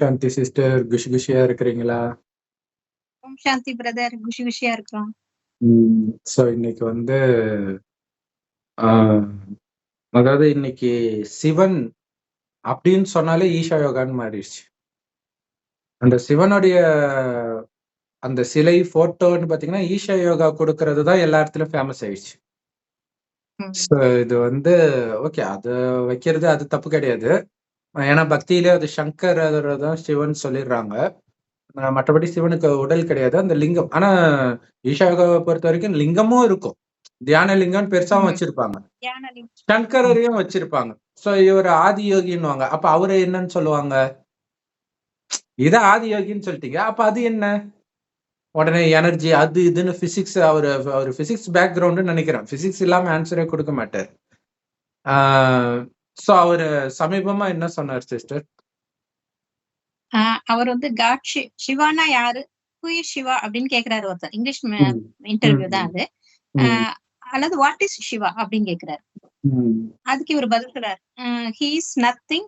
சாந்தி sister குஷி குஷியா இருக்கிறீங்களா? ஓம் சாந்தி brother, குஷி குஷியா இருக்கிறோம். ஸோ இன்னைக்கு ஆஹ், அதாவது இன்னைக்கு சிவன் அப்படின்னு சொன்னாலே ஈஷா யோகான்னு மாறிடுச்சு. அந்த சிவனுடைய அந்த சிலை போட்டோன்னு பாத்தீங்கன்னா ஈஷா யோகா கொடுக்கறது தான் எல்லா இடத்துலயும் ஃபேமஸ் ஆயிடுச்சு. ஸோ இது ஓகே, அது வைக்கிறது அது தப்பு கிடையாது. ஏன்னா பக்தியிலே அது சங்கர் தான் சிவன் சொல்லிடுறாங்க. மற்றபடி சிவனுக்கு உடல் கிடையாது, அந்த லிங்கம். ஆனா ஈஷா யோகாவை பொறுத்த வரைக்கும் லிங்கமும் இருக்கும். தியான லிங்கம்னு பெருசாவும் வச்சிருப்பாங்க, சங்கரையும் வச்சிருப்பாங்க. சோ இவர் ஆதி யோகின்னுவாங்க. அப்ப அவரு என்னன்னு சொல்லுவாங்க? இத ஆதி யோகின்னு சொல்லிட்டீங்க, அப்ப அது என்ன? உடனே எனர்ஜி அது இதுன்னு பிசிக்ஸ். அவரு பிசிக்ஸ் பேக்ரவுண்ட் நினைக்கிறேன். பிசிக்ஸ் இல்லாம ஆன்சரே கொடுக்க மாட்டார். சோ அவரு சமீபமா என்ன சொன்னார் சிஸ்டர்? அவர் காட் சிவானா யாரு, ஹூ இஸ் சிவா அப்படின்னு கேக்குறாரு ஒருத்தர். இங்கிலீஷ் இன்டர்வியூ தான் அது. அல்லது வாட் இஸ் சிவா அப்படின்னு கேக்குறாரு. அதுக்கு இவர் பதில் சொல்றாரு, he is nothing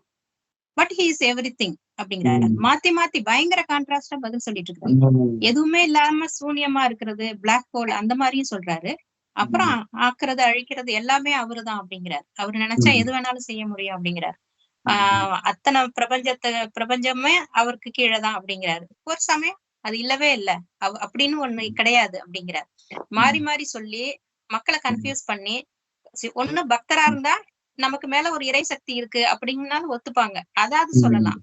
but he is every thing அப்படிங்கிறாரு. மாத்தி மாத்தி பயங்கர கான்ட்ராஸ்டா பதில் சொல்லிட்டு இருக்காரு. எதுவுமே இல்லாம சூன்யமா இருக்கிறது, பிளாக் ஹோல் அந்த மாதிரியும் சொல்றாரு. அப்புறம் ஆக்குறது அழிக்கிறது எல்லாமே அவருதான் அப்படிங்கிறார். அவரு நினைச்சா எது வேணாலும் செய்ய முடியும் அப்படிங்கிறார். அத்தனை பிரபஞ்சமே அவருக்கு கீழே தான் அப்படிங்கிறாரு. ஒரு சமயம் அது இல்லவே இல்லை, அப்படின்னு ஒண்ணு கிடையாது அப்படிங்கிறார். மாறி மாறி சொல்லி மக்களை கன்ஃபியூஸ் பண்ணி, ஒண்ணு பக்தரா இருந்தா நமக்கு மேல ஒரு இறை சக்தி இருக்கு அப்படின்னாலும் ஒத்துப்பாங்க, அதாவது சொல்லலாம்.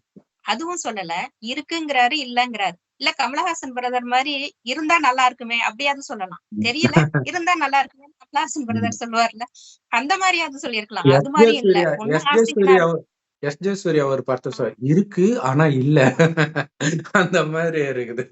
அதுவும் சொல்லல, இருக்குங்கிறாரு இல்லங்கிறாரு. இல்ல கமலஹாசன் பிரதர் மாதிரி இருந்தா நல்லா இருக்குமே அப்படியாவது சொல்லலாம். தெரியல, இருந்தா நல்லா இருக்குமே கமலஹாசன் பிரதர் சொல்லுவார்ல, அந்த மாதிரியாவது சொல்லியிருக்கலாம். அது மாதிரி இல்ல, ஒண்ணு ஆசைக்குனா எஸ் ஜே சூர்யா ஒரு பார்த்து இருக்கு ஆனா இல்ல, அந்த மாதிரி இருக்குது.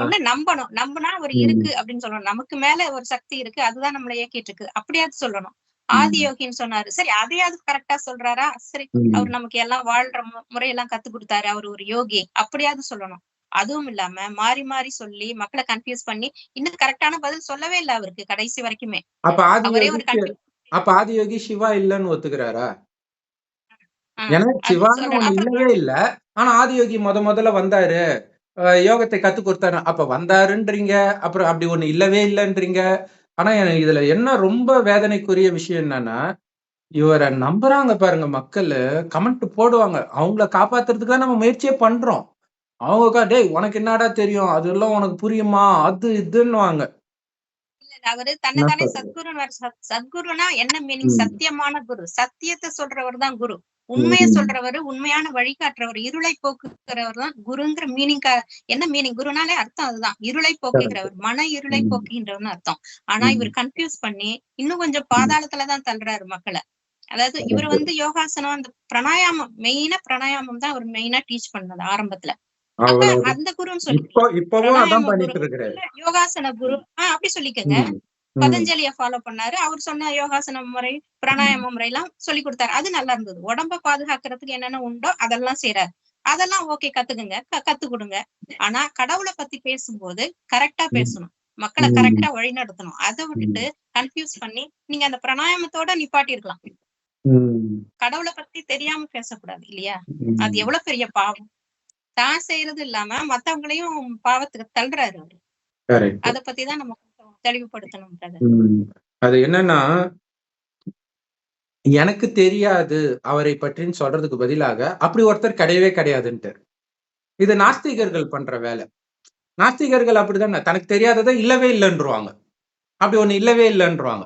ஒண்ணு நம்பணும், நம்பினா ஒரு இருக்கு அப்படின்னு சொல்லணும். நமக்கு மேல ஒரு சக்தி இருக்கு, அதுதான் நம்மளை இயக்கிட்டு இருக்கு அப்படியாவது சொல்லணும். ஆதி யோகின்னு சொன்னாரு, சரி அதையாவது கரெக்டா சொல்றாரா? சரி, அவர் நமக்கு எல்லாம் வாழ்ற முறையெல்லாம் கத்து கொடுத்தாரு, அவர் ஒரு யோகி அப்படியாவது சொல்லணும். அதுவும் இல்லாம மாறி மாறி சொல்லி மக்களை கன்ஃபியூஸ் பண்ணி இன்னும் கரெக்டான பதில் சொல்லவே இல்லை அவருக்கு கடைசி வரைக்குமே. அப்ப ஆதி யோகி சிவா இல்லன்னு ஒத்துக்கிறாரா? ஏன்னா சிவான்னு ஒண்ணு இல்லவே இல்ல, ஆனா ஆதியோகி முதல்ல வந்தாரு, யோகத்தை கத்து கொடுத்தாரு. அப்ப வந்தாருன்றீங்க, அப்புறம் அப்படி ஒண்ணு இல்லவே இல்லைன்றீங்க. ஆனா இதுல என்ன ரொம்ப வேதனைக்குரிய விஷயம் என்னன்னா, இவரை நம்புறாங்க பாருங்க மக்கள், கமெண்ட் போடுவாங்க. அவங்கள காப்பாத்துறதுக்கு தான் நம்ம முயற்சியே பண்றோம். அவங்க டேய் உனக்கு என்னடா தெரியும், அதெல்லாம் உனக்கு புரியுமா, அது இதுன்னுவாங்க. அவரு தன்னைத்தானே சத்குரு. சத்குருனா என்ன மீனிங்? சத்தியமான குரு, சத்தியத்தை சொல்றவர் தான் குரு. உண்மையை சொல்றவர், உண்மையான வழிகாட்டுறவர், இருளை போக்குகிறவர் தான் குருங்கிற மீனிங். என்ன மீனிங்? குருனாலே அர்த்தம் அதுதான், இருளை போக்குகிறவர், மன இருளை போக்குகின்றவர்னு அர்த்தம். ஆனா இவர் கன்ஃபியூஸ் பண்ணி இன்னும் கொஞ்சம் பாதாளத்துலதான் தள்ளுறாரு மக்களை. அதாவது இவர் யோகாசனம், அந்த பிராணாயாமம், மெயினா பிராணாயாமம் தான் அவர் மெயினா டீச் பண்ணது ஆரம்பத்துல. அந்த குருன்னு சொல்லி யோகாசன குரு அப்படி சொல்லிக்கங்க. பதஞ்சலிய ஃபாலோ பண்ணாரு, அவர் சொன்ன யோகாசன முறை, பிராணாயாம முறை எல்லாம் சொல்லி கொடுத்தாரு. அது நல்லா இருந்தது. உடம்ப பாதுகாக்கிறதுக்கு என்னென்ன உண்டோ அதெல்லாம் செய்யறாரு. அதெல்லாம் ஓகே, கத்துக்குங்க, கத்து கொடுங்க. ஆனா கடவுளை பத்தி பேசும்போது கரெக்டா பேசணும், மக்களை கரெக்டா வழி நடத்தணும். அதை விட்டுட்டு கன்ஃபியூஸ் பண்ணி நீங்க அந்த பிராணாயாமத்தோட நிப்பாட்டி இருக்கலாம். கடவுளை பத்தி தெரியாம பேசக்கூடாது இல்லையா? அது எவ்வளவு பெரிய பாவம். தான் செய்யறது இல்லாம மத்தவங்களையும் பாவத்துக்கு தள்ளுறாரு அவரு. அத பத்திதான் நம்ம தெளிவுபடுத்தணும். அது என்னன்னா, எனக்கு தெரியாது அவரை பற்றின்னு சொல்றதுக்கு பதிலாக அப்படி ஒருத்தர் கிடையவே கிடையாதுன்ட்டு. இது நாஸ்திகர்கள் பண்ற வேலை. நாஸ்திகர்கள் அப்படிதானே, தனக்கு தெரியாததை இல்லவே இல்லைன்றுவாங்க, அப்படி ஒண்ணு இல்லவே இல்லைன்றுவாங்க.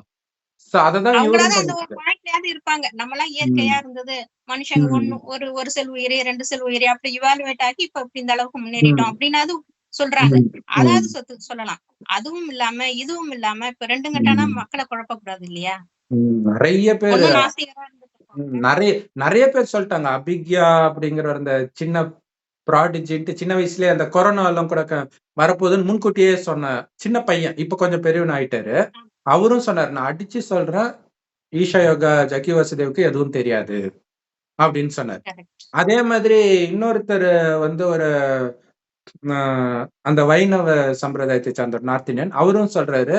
இருப்பாங்க. நம்ம எல்லாம் இயற்கையா இருந்தது, மனுஷங்க ஒரு செல் உயிரே, 2 செல் உயிரே அப்படி இவாலுவேட் ஆகி இப்ப இந்த அளவுக்கு முன்னேறிட்டோம் அப்படின்னாது சொல்றாங்க. அதாவது சொல்லலாம். அதுவும் இல்லாம இதுவும் இல்லாம இப்ப 2 கட்டானா மக்களை குழப்ப கூடாது இல்லையா? நிறைய பேர் சொல்லிட்டாங்க. அபிக்யா அப்படிங்கிற அந்த சின்ன ப்ராடிஜின்ட்டு சின்ன வயசுலயே அந்த கொரோனா எல்லாம் கூட வரப்போகுதுன்னு முன்கூட்டியே சொன்ன சின்ன பையன், இப்ப கொஞ்சம் பெரியவன் ஆயிட்டாரு. அவரும் சொன்னார், நான் அடிச்சு சொல்றேன், ஈஷா யோகா ஜக்கி வாசுதேவுக்கு எதுவும் தெரியாது அப்படின்னு சொன்னார். அதே மாதிரி இன்னொருத்தர் ஒரு அந்த வைணவ சம்பிரதாயத்தை சார்ந்த நார்த் இந்தியன், அவரும் சொல்றாரு,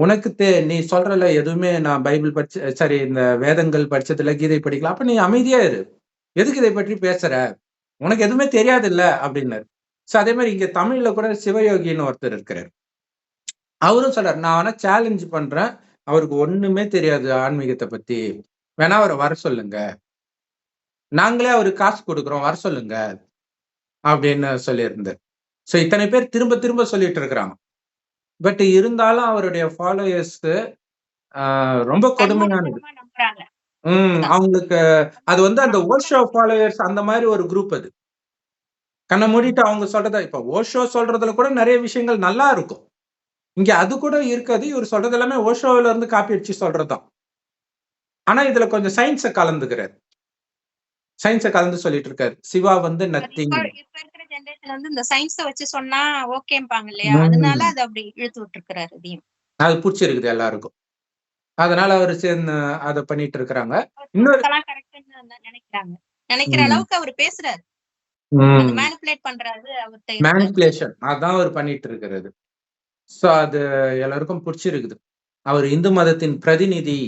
உனக்கு நீ சொல்றல எதுவுமே நான் பைபிள் படிச்சு, சரி இந்த வேதங்கள் படிச்சதுல கீதை படிக்கலாம், அப்ப நீ அமைதியா இரு, எதுக்கு இதை பற்றி பேசுற? உனக்கு எதுவுமே தெரியாது இல்ல அப்படின்னாரு. சோ அதே மாதிரி இங்க தமிழ்ல கூட சிவயோகின்னு ஒருத்தர் இருக்கிறார். அவரும் சொல்றாரு, நான் வேணா சேலஞ்ச் பண்றேன். அவருக்கு ஒண்ணுமே தெரியாது ஆன்மீகத்தை பத்தி. வேணா அவரை வர சொல்லுங்க. நாங்களே அவருக்கு காசு கொடுக்குறோம், வர சொல்லுங்க அப்படின்னு சொல்லியிருந்தார். சோ இத்தனை பேர் திரும்ப திரும்ப சொல்லிட்டு இருக்கிறாங்க. பட் இருந்தாலும் அவருடைய ஃபாலோயர்ஸ் ரொம்ப கொடுமையானது. கண்மூடித்தனமா நம்புறாங்க. அவங்களுக்கு அது வந்து அந்த ஓஷோ ஃபாலோயர்ஸ் அந்த மாதிரி ஒரு குரூப் அது. கண்ணை மூடிட்டு அவங்க சொல்றத இப்ப ஓஷோ சொல்றதுல கூட நிறைய விஷயங்கள் நல்லா இருக்கும். இங்க அது கூட இருக்காது. இவர் சொல்றது எல்லாமே ஓஷோல இருந்து காப்பி அடிச்சு சொல்றதுதான். ஆனா இதுல கொஞ்சம் சயின்ஸை கலந்துக்கிறார். சயின்ஸை கலந்து சொல்லிட்டு இருக்காரு. சிவா வந்து நத்திங். இப்ப இருக்கிற ஜெனரேஷன் வந்து இந்த சயின்ஸை வச்சு சொன்னா ஓகேம்பாங்க இல்லையா, அதனால அது அப்படி இழுத்து விட்டுருக்கிறாரு இதையும். அது பிடிச்சிருக்குது எல்லாருக்கும். அதனால அவர் சேர்ந்து அதை பண்ணிட்டு இருக்கிறாங்க. இன்னொரு நினைக்கிறாங்க, நினைக்கிற அளவுக்கு அவர் பேசுறாரு. மேனிபுலேட் பண்றாரு. மேனிபுலேஷன் அதான் அவர் பண்ணிட்டு இருக்கிறது. சோ அது எல்லாருக்கும் பிடிச்சிருக்குது. அவர் இந்து மதத்தின் பிரதிநிதி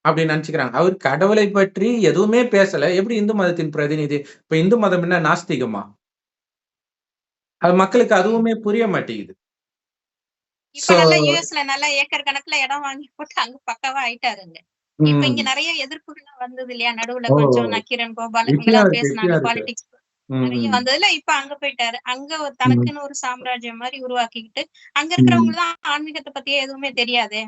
அப்படின்னு நினைச்சுக்கிறாங்க. அவர் கடவுளை பற்றி எதுவுமே பேசல. எப்படி இந்து மதத்தின் பிரதிநிதி? இப்ப இந்து மதம் என்ன நாஸ்திகமா? அது மக்களுக்கு அதுவுமே புரிய மாட்டேங்குது. இப்ப நல்லா யுஎஸ்ல நல்லா ஏக்கர் கணக்குல இடம் வாங்கி போட்டு அங்க பக்காவா ஆயிட்டாருங்க. இப்ப இங்க நிறைய எதிர்ப்புகள் வந்தது இல்லையா, நடுவுல கொஞ்சம் நக்கீரன் கோபால் இவங்கெல்லாம் பேசினாங்க, பாலிடிக்ஸ் நிறைய வந்ததுல இப்ப அங்க போயிட்டாரு. அங்க தனக்குன்னு ஒரு சாம்ராஜ்யம் மாதிரி உருவாக்கிக்கிட்டு அங்க இருக்கிறவங்க தான் ஆன்மீகத்தை பத்தியே எதுவுமே தெரியாதே,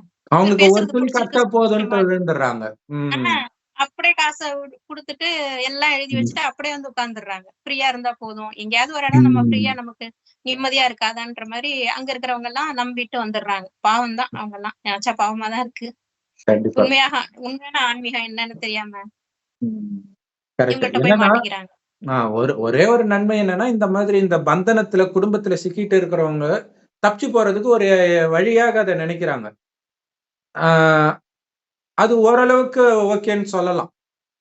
அப்படியே காசை கொடுத்துட்டு எல்லாம் எழுதி வச்சுட்டு அப்படியே வந்து உட்கார்ந்துடுறாங்க. ஃப்ரீயா இருந்தா போதும், எங்கேயாவது ஒரு இடம் நம்ம ஃப்ரீயா நமக்கு நிம்மதியா இருக்காதான்ற மாதிரி அங்க இருக்கிறவங்க எல்லாம் நம்பிட்டு வந்துடுறாங்க. பாவம் தான் அவங்க எல்லாம், நினைச்சா பாவமா தான் இருக்கு. உண்மையான ஆன்மீகம் என்னன்னு தெரியாம இவங்கள்ட்ட போய் மாட்டிக்கிறாங்க. ஒரே ஒரு நன்மை என்னன்னா, இந்த மாதிரி இந்த பந்தனத்துல குடும்பத்துல சிக்கிட்டு இருக்கிறவங்க தப்பிச்சு போறதுக்கு ஒரு வழியாக அதை நினைக்கிறாங்க. அது ஓரளவுக்கு ஓகேன்னு சொல்லலாம்.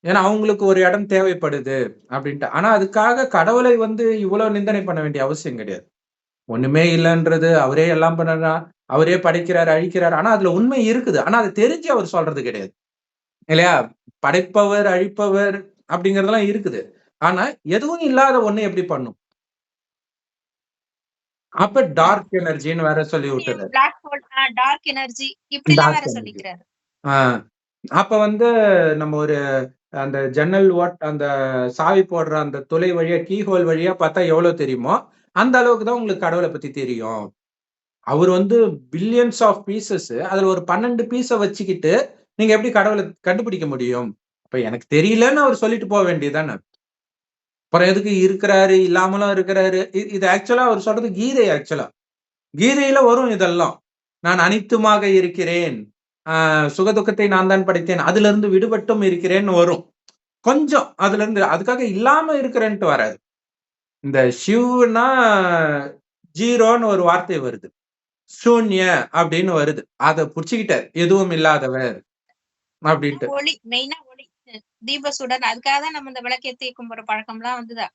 ஏன்னா அவங்களுக்கு ஒரு இடம் தேவைப்படுது அப்படின்ட்டு. ஆனா அதுக்காக கடவுளை வந்து இவ்வளவு நிந்தனை பண்ண வேண்டிய அவசியம் கிடையாது. ஒண்ணுமே இல்லைன்றது, அவரே எல்லாம் பண்ணா, அவரே படைக்கிறாரு, அழிக்கிறாரு. ஆனா அதுல உண்மை இருக்குது. ஆனா அது தெரிஞ்சு அவர் சொல்றது கிடையாது இல்லையா? படைப்பவர், அழிப்பவர் அப்படிங்கறதெல்லாம் இருக்குது. ஆனா எதுவும் இல்லாத ஒண்ணு எப்படி பண்ணும்? அப்ப டார்க் எனர்ஜின்னு வேற சொல்லி விட்டுறாரு. டார்க் எனர்ஜி இப்படி எல்லாம் வேற சொல்லிக்கிறாரு. அப்ப வந்து நம்ம ஒரு அந்த ஜன்னல் அந்த சாவி போடுற அந்த துளை வழியா, கீ ஹோல் வழியா பார்த்தா எவ்வளவு தெரியுமோ அந்த அளவுக்கு தான் உங்களுக்கு கடவுளை பத்தி தெரியும். அவர் வந்து பில்லியன்ஸ் ஆஃப் பீசஸ், அதுல ஒரு 12 பீஸை வச்சுக்கிட்டு நீங்க எப்படி கடவுளை கண்டுபிடிக்க முடியும்? அப்ப எனக்கு தெரியலன்னு அவர் சொல்லிட்டு போக வேண்டியதுதானே. அப்புறம் எதுக்கு இருக்கிறாரு, இல்லாமலும் இருக்கிறாரு? இது ஆக்சுவலா அவர் சொல்றது கீதை. ஆக்சுவலா கீதையில வரும் இதெல்லாம். நான் அனைத்துமாக இருக்கிறேன், சுகதுக்கத்தை நான் தான் படைத்தேன், அதுல இருந்து விடுபட்டும் இருக்கிறேன்னு வரும். கொஞ்சம் அதுல இருந்து, அதுக்காக இல்லாம இருக்கிறேன்ட்டு வராது. இந்த ஷிவ்னா ஜீரோன்னு ஒரு வார்த்தை வருது, சூன்ய அப்படின்னு வருது. அதை புடிச்சுக்கிட்டார், எதுவும் இல்லாதவர் அப்படின்ட்டு. ஒளி, மெயினா ஒளி, தீபசுடன். அதுக்காக தான் நம்ம இந்த விளக்கேத்தி கும்பிடுற பழக்கம் எல்லாம் வந்துதா.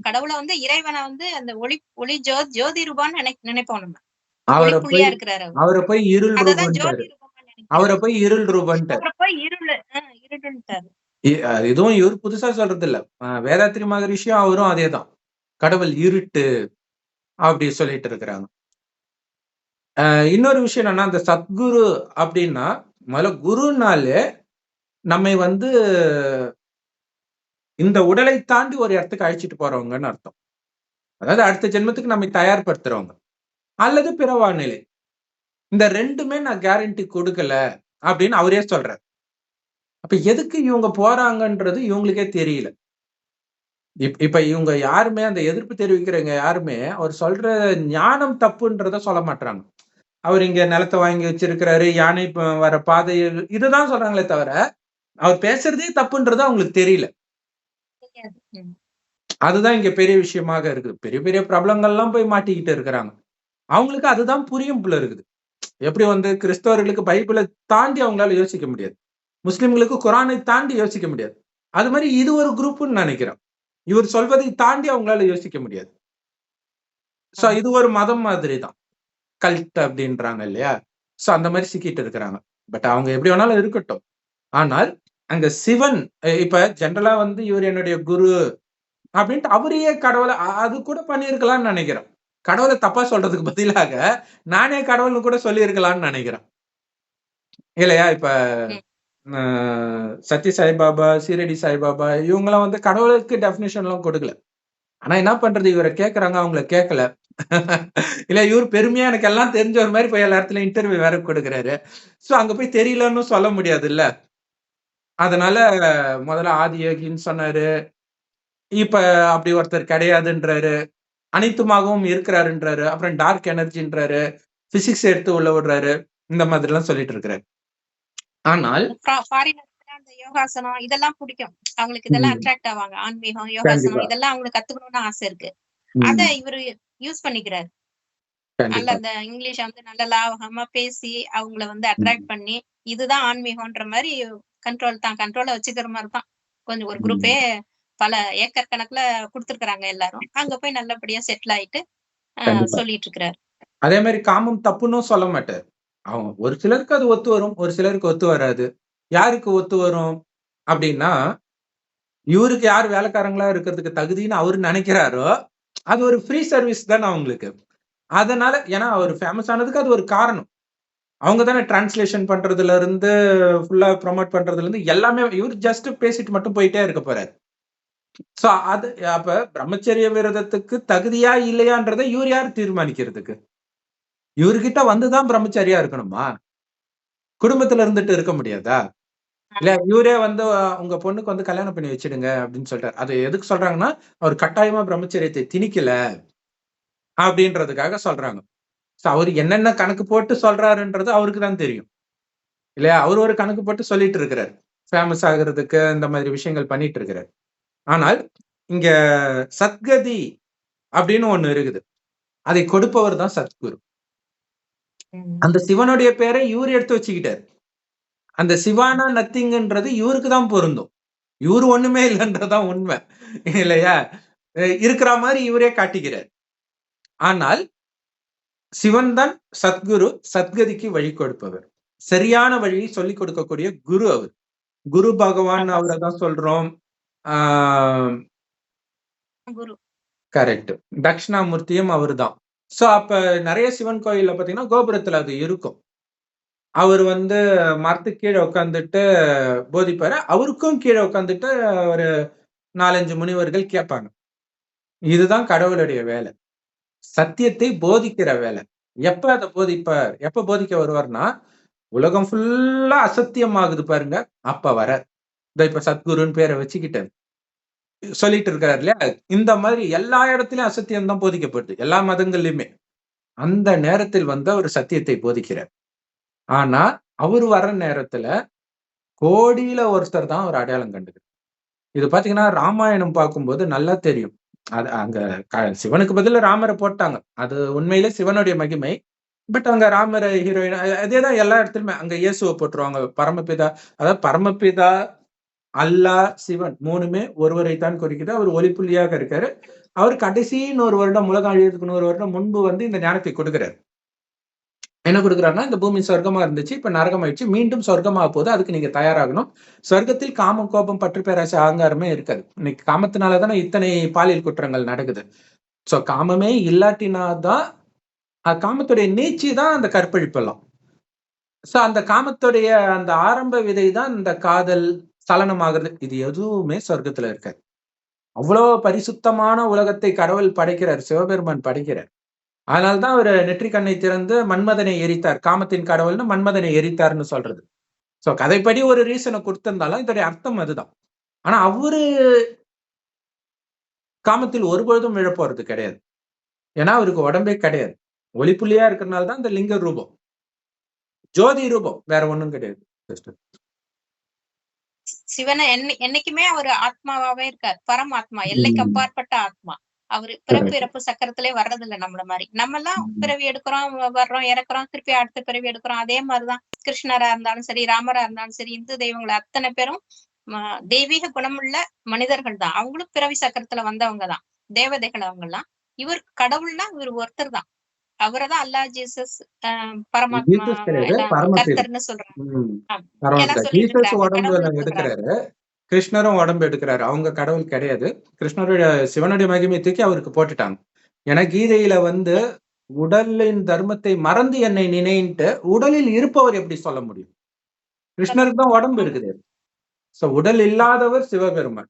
கடவுளை வந்து இறைவனை வந்து அந்த ஒளி ஜோதி ரூபான்னு நினைப்போம் நம்ம. அவரை போய் இருள் ரூபன்ட்டாரு. அவரை போய் இருள் ரூபன்ட்டாரு. இதுவும் இவர் புதுசா சொல்றது இல்ல. வேதாத்ரி மகரிஷியும் அவரும் அதேதான், கடவுள் இருட்டு அப்படி சொல்லிட்டு இருக்கிறாங்க. இன்னொரு விஷயம் என்னன்னா, அந்த சத்குரு அப்படின்னா முதல்ல குருனாலே நம்மை வந்து இந்த உடலை தாண்டி ஒரு இடத்துக்கு அழைச்சிட்டு போறவங்கன்னு அர்த்தம். அதாவது அடுத்த ஜென்மத்துக்கு நம்மை தயார்படுத்துறவங்க அல்லது பிறவா நிலை. இந்த ரெண்டுமே நான் கேரண்டி கொடுக்கல அப்படின்னு அவரே சொல்றாரு. அப்ப எதுக்கு இவங்க போறாங்கன்றது இவங்களுக்கே தெரியல. இப்ப இவங்க யாருமே, அந்த எதிர்ப்பு தெரிவிக்கிறவங்க யாருமே அவர் சொல்ற ஞானம் தப்புன்றத சொல்ல மாட்டாங்க. அவர் இங்க நிலத்தை வாங்கி வச்சிருக்கிறாரு, யானை வர பாதை, இதுதான் சொல்றாங்களே தவிர அவர் பேசுறதே தப்புன்றது அவங்களுக்கு தெரியல. அதுதான் இங்க பெரிய விஷயமாக இருக்குது. பெரிய பெரிய பிரபலங்கள்லாம் போய் மாட்டிக்கிட்டு இருக்கிறாங்க. அவங்களுக்கு அதுதான் புரியும் போல இருக்குது. எப்படி வந்து கிறிஸ்தவர்களுக்கு பைபிளை தாண்டி அவங்களால யோசிக்க முடியாது, முஸ்லிம்களுக்கு குரானை தாண்டி யோசிக்க முடியாது, அது மாதிரி இது ஒரு குரூப்னு நினைக்கிறேன். இவர் சொல்வதை தாண்டி அவங்களால யோசிக்க முடியாது. சோ இது ஒரு மதம் மாதிரி தான், கல்ட் அப்படின்றாங்க இல்லையா? சோ அந்த மாதிரி சிக்கிட்டு இருக்கிறாங்க. பட் அவங்க எப்படி வேணாலும் இருக்கட்டும். ஆனால் அங்க சிவன் இப்ப ஜெனரலா வந்து இவர் என்னுடைய குரு அப்படின்ட்டு அவரையே கடவுளை அது கூட பண்ணியிருக்கலாம்னு நினைக்கிறேன். கடவுளை தப்பா சொல்றதுக்கு பதிலாக நானே கடவுள்னு கூட சொல்லியிருக்கலாம்னு நினைக்கிறேன் இல்லையா? இப்ப சத்ய சாய்பாபா, சீரடி சாய்பாபா இவங்கெல்லாம் வந்து கடவுளுக்கு டெஃபினிஷன் எல்லாம் கொடுக்கல. ஆனா என்ன பண்றது, இவரை கேட்கறாங்க, அவங்கள கேட்கல. இல்ல இவர் பெருமையா எனக்கு எல்லாம் தெரிஞ்ச ஒரு மாதிரி போய் எல்லா இடத்துலயும் இன்டர்வியூ வேற கொடுக்குறாரு. சோ அங்க போய் தெரியலன்னு சொல்ல முடியாது இல்ல. அதனால முதல்ல ஆதியோகின்னு சொன்னாரு. இப்ப அப்படி ஒருத்தர் கிடையாதுன்றாரு. அனைத்துமாகவும் இருக்கிறாருன்றாரு. அப்புறம் டார்க் எனர்ஜின்றாரு. பிசிக்ஸ் எடுத்து உள்ள விடுறாரு. இந்த மாதிரி எல்லாம் சொல்லிட்டு இருக்கிறாரு. ஆனால் அந்த யோகாசனம் இதெல்லாம் பிடிக்கும். அவங்களுக்கு இதெல்லாம் அட்ராக்ட் ஆவாங்க. ஆன்மீகம், யோகாசனம் இதெல்லாம் அவங்களுக்கு கத்துக்கணும்னு ஆசை இருக்கு. அத இவரு யூஸ் பண்ணிக்கிறாரு. நல்ல அந்த இங்கிலீஷ் வந்து நல்ல லாவகமா பேசி அவங்கள வந்து அட்ராக்ட் பண்ணி இதுதான் ஆன்மீகம்ன்ற மாதிரி கண்ட்ரோல வச்சுக்கிற மாதிரி தான். கொஞ்சம் ஒரு குரூப்பே பல ஏக்கர் கணக்குல கொடுத்துருக்காங்க எல்லாரும். அங்க போய் நல்லபடியா செட்டில் ஆயிட்டு சொல்லிட்டு இருக்கிறாரு. அதே மாதிரி காமம் தப்புன்னு சொல்ல மாட்டார். அவங்க ஒரு சிலருக்கு அது ஒத்து வரும், ஒரு சிலருக்கு ஒத்து வராது. யாருக்கு ஒத்து வரும் அப்படின்னா, இவருக்கு யார் வேலைக்காரங்களா இருக்கிறதுக்கு தகுதின்னு அவரு நினைக்கிறாரோ அது ஒரு ஃப்ரீ சர்வீஸ் தானே அவங்களுக்கு. அதனால ஏன்னா அவர் ஃபேமஸ் ஆனதுக்கு அது ஒரு காரணம். அவங்க தானே டிரான்ஸ்லேஷன் பண்றதுல இருந்து ஃபுல்லா ப்ரொமோட் பண்றதுல இருந்து எல்லாமே இவர் ஜஸ்ட் பேசிட்டு மட்டும் போயிட்டே இருக்க போறாரு. சோ அது அப்ப பிரம்மச்சரிய விரதத்துக்கு தகுதியா இல்லையான்றதை இவர் யார் தீர்மானிக்கிறதுக்கு? இவர்கிட்ட வந்துதான் பிரம்மச்சாரியா இருக்கணுமா? குடும்பத்துல இருந்துட்டு இருக்க முடியாதா? இல்ல இவரே வந்து உங்க பொண்ணுக்கு வந்து கல்யாணம் பண்ணி வச்சிடுங்க அப்படின்னு சொல்றாரு. அது எதுக்கு சொல்றாங்கன்னா அவர் கட்டாயமா பிரம்மச்சரியத்தை திணிக்கல அப்படின்றதுக்காக சொல்றாங்க. அவரு என்னென்ன கணக்கு போட்டு சொல்றாருன்றது அவருக்கு தான் தெரியும் இல்லையா? அவர் ஒரு கணக்கு போட்டு சொல்லிட்டு இருக்கிறார். ஃபேமஸ் ஆகுறதுக்கு இந்த மாதிரி விஷயங்கள் பண்ணிட்டு இருக்கிறார். ஆனால் இங்க சத்கதி அப்படின்னு ஒண்ணு இருக்குது. அதை கொடுப்பவர் தான் சத்குரு. அந்த சிவனுடைய பேரை இவர் எடுத்து வச்சுக்கிட்டார். அந்த சிவானா நத்திங்ன்றது இவருக்கு தான் பொருந்தும். இவரு ஒண்ணுமே இல்லைன்றதுதான் உண்மை இல்லையா? இருக்கிற மாதிரி இவரே காட்டிக்கிறார். ஆனால் சிவன் தான் சத்குரு, சத்கதிக்கு வழி கொடுப்பவர். சரியான வழியை சொல்லிக் கொடுக்கக்கூடிய குரு அவர். குரு பகவான் அவரை தான் சொல்றோம். கரெக்ட். தட்சிணாமூர்த்தியும் அவரு தான். சோ அப்ப நிறைய சிவன் கோயில்ல பாத்தீங்கன்னா கோபுரத்துல அது இருக்கும். அவர் வந்து மரத்துக்கு கீழே உட்காந்துட்டு போதிப்பாரு. அவருக்கும் கீழே உட்காந்துட்டு ஒரு 4-5 முனிவர்கள் கேட்பாங்க. இதுதான் கடவுளுடைய வேலை. சத்தியத்தை போதிக்கிற வேலை. எப்ப அதை போதிப்பார், எப்ப போதிக்க வருவார்னா உலகம் ஃபுல்லா அசத்தியம் ஆகுது பாருங்க, அப்ப வர இப்ப சத்குருன்னு பேரை வச்சுக்கிட்டு சொல்லிட்டு இருக்காரு இல்லையா? இந்த மாதிரி எல்லா இடத்துலயும் அசத்தியம் தான் போதிக்கப்படுது, எல்லா மதங்கள்லயுமே. அந்த நேரத்தில் வந்து அவர் சத்தியத்தை போதிக்கிறார். ஆனா அவர் வர்ற நேரத்துல கோடியில ஒருத்தர் தான் அவர் அடையாளம் கண்டுது. இது பாத்தீங்கன்னா ராமாயணம் பார்க்கும்போது நல்லா தெரியும். அது அங்க சிவனுக்கு பதில ராமரை போட்டாங்க. அது உண்மையிலே சிவனுடைய மகிமை. பட் அங்க ராமரை ஹீரோயின் அதேதான் எல்லா இடத்துலயுமே. அங்க இயேசுவை போட்டுருவாங்க. பரமபிதா, அதாவது பரமபிதா, அல்லாஹ், சிவன் 3மே ஒருவரை தான் குறிக்குது. அவர் ஒளிப்புள்ளியாக இருக்காரு. அவர் கடைசி 100 வருடம், உலகம் அழியறதுக்கு 100 வருடம் முன்பு வந்து இந்த ஞானத்தை கொடுக்கிறார். என்ன கொடுக்குறாருன்னா, இந்த பூமி சொர்க்கமா இருந்துச்சு, இப்ப நரகம் ஆயிடுச்சு, மீண்டும் சொர்க்கமாக போகுது, அதுக்கு நீங்க தயாராகணும். சொர்க்கத்தில் காமம், கோபம், பற்று, பேராசை, அகங்காரமே இருக்காது. இன்னைக்கு காமத்தினாலதானே இத்தனை பாலியல் குற்றங்கள் நடக்குது. சோ காமமே இல்லாட்டினாதான் காமத்துடைய நீச்சி தான் அந்த கற்பழிப்பெல்லாம். சோ அந்த காமத்துடைய அந்த ஆரம்ப விதை தான் இந்த காதல், சலனமாகிறது. இது எதுவுமே சொர்க்கத்துல இருக்காது. அவ்வளவு பரிசுத்தமான உலகத்தை கடவுள் படைக்கிறார், சிவபெருமான் படைக்கிறார். அதனால்தான் அவர் நெற்றி கண்ணை திறந்து மன்மதனை எரித்தார். காமத்தின் கடவுள்னு மன்மதனை எரித்தார்னு சொல்றது. சோ கதைப்படி ஒரு ரீசனை கொடுத்திருந்தாலும் இதோடைய அர்த்தம் அதுதான். ஆனா அவரு காமத்தில் ஒருபொழுதும் விழப்போறது கிடையாது. ஏன்னா அவருக்கு உடம்பே கிடையாது. ஒளிப்புள்ளியா இருக்கிறதுனாலதான் இந்த லிங்க ரூபம், ஜோதி ரூபம், வேற ஒண்ணும் கிடையாது. சிவனை என்னைக்குமே அவர் ஆத்மாவாவே இருக்கார். பரமாத்மா, எல்லைக்கு அப்பாற்பட்ட ஆத்மா. அவரு பிறப்பு இறப்பு சக்கரத்திலே வர்றதில்லை நம்மள மாதிரி. நம்ம எல்லாம் பிறவி எடுக்கிறோம், வர்றோம், இறக்குறோம், திருப்பி அடுத்த பிறவி எடுக்கிறோம். அதே மாதிரிதான் கிருஷ்ணரா இருந்தாலும் சரி, ராமரா இருந்தாலும் சரி, இந்து தெய்வங்கள் அத்தனை பேரும் தெய்வீக குணமுள்ள மனிதர்கள் தான். அவங்களும் பிறவி சக்கரத்துல வந்தவங்க தான், தேவதைகள் அவங்க எல்லாம். இவர் கடவுள்னா இவர் ஒருத்தர் தான். அவரதான் அல்லா, ஜீசஸ், பரமாத்மா ஜீசஸ் கிடையாது, எல்லாம் பரமபிதா. கர்த்தர்ன்னு சொல்றாங்க. எல்லாம் பரமபிதா. சொல்லிட்டு ஜீசஸ் இருக்கிறாங்க. உடம்புல கடவுள்னு சொல்றாங்க. எடுக்கிறாரு, கிருஷ்ணரும் உடம்பு எடுக்கிறாரு. அவங்க கடவுள் கிடையாது. கிருஷ்ணருடைய சிவனுடைய மகிமை தூக்கி அவருக்கு போட்டுட்டாங்க. ஏன்னா கீதையில வந்து உடலின் தர்மத்தை மறந்து என்னை நினைன்ட்டு உடலில் இருப்பவர் எப்படி சொல்ல முடியும்? கிருஷ்ணருக்கு தான் உடம்பு இருக்குது. சோ உடல் இல்லாதவர் சிவபெருமான்.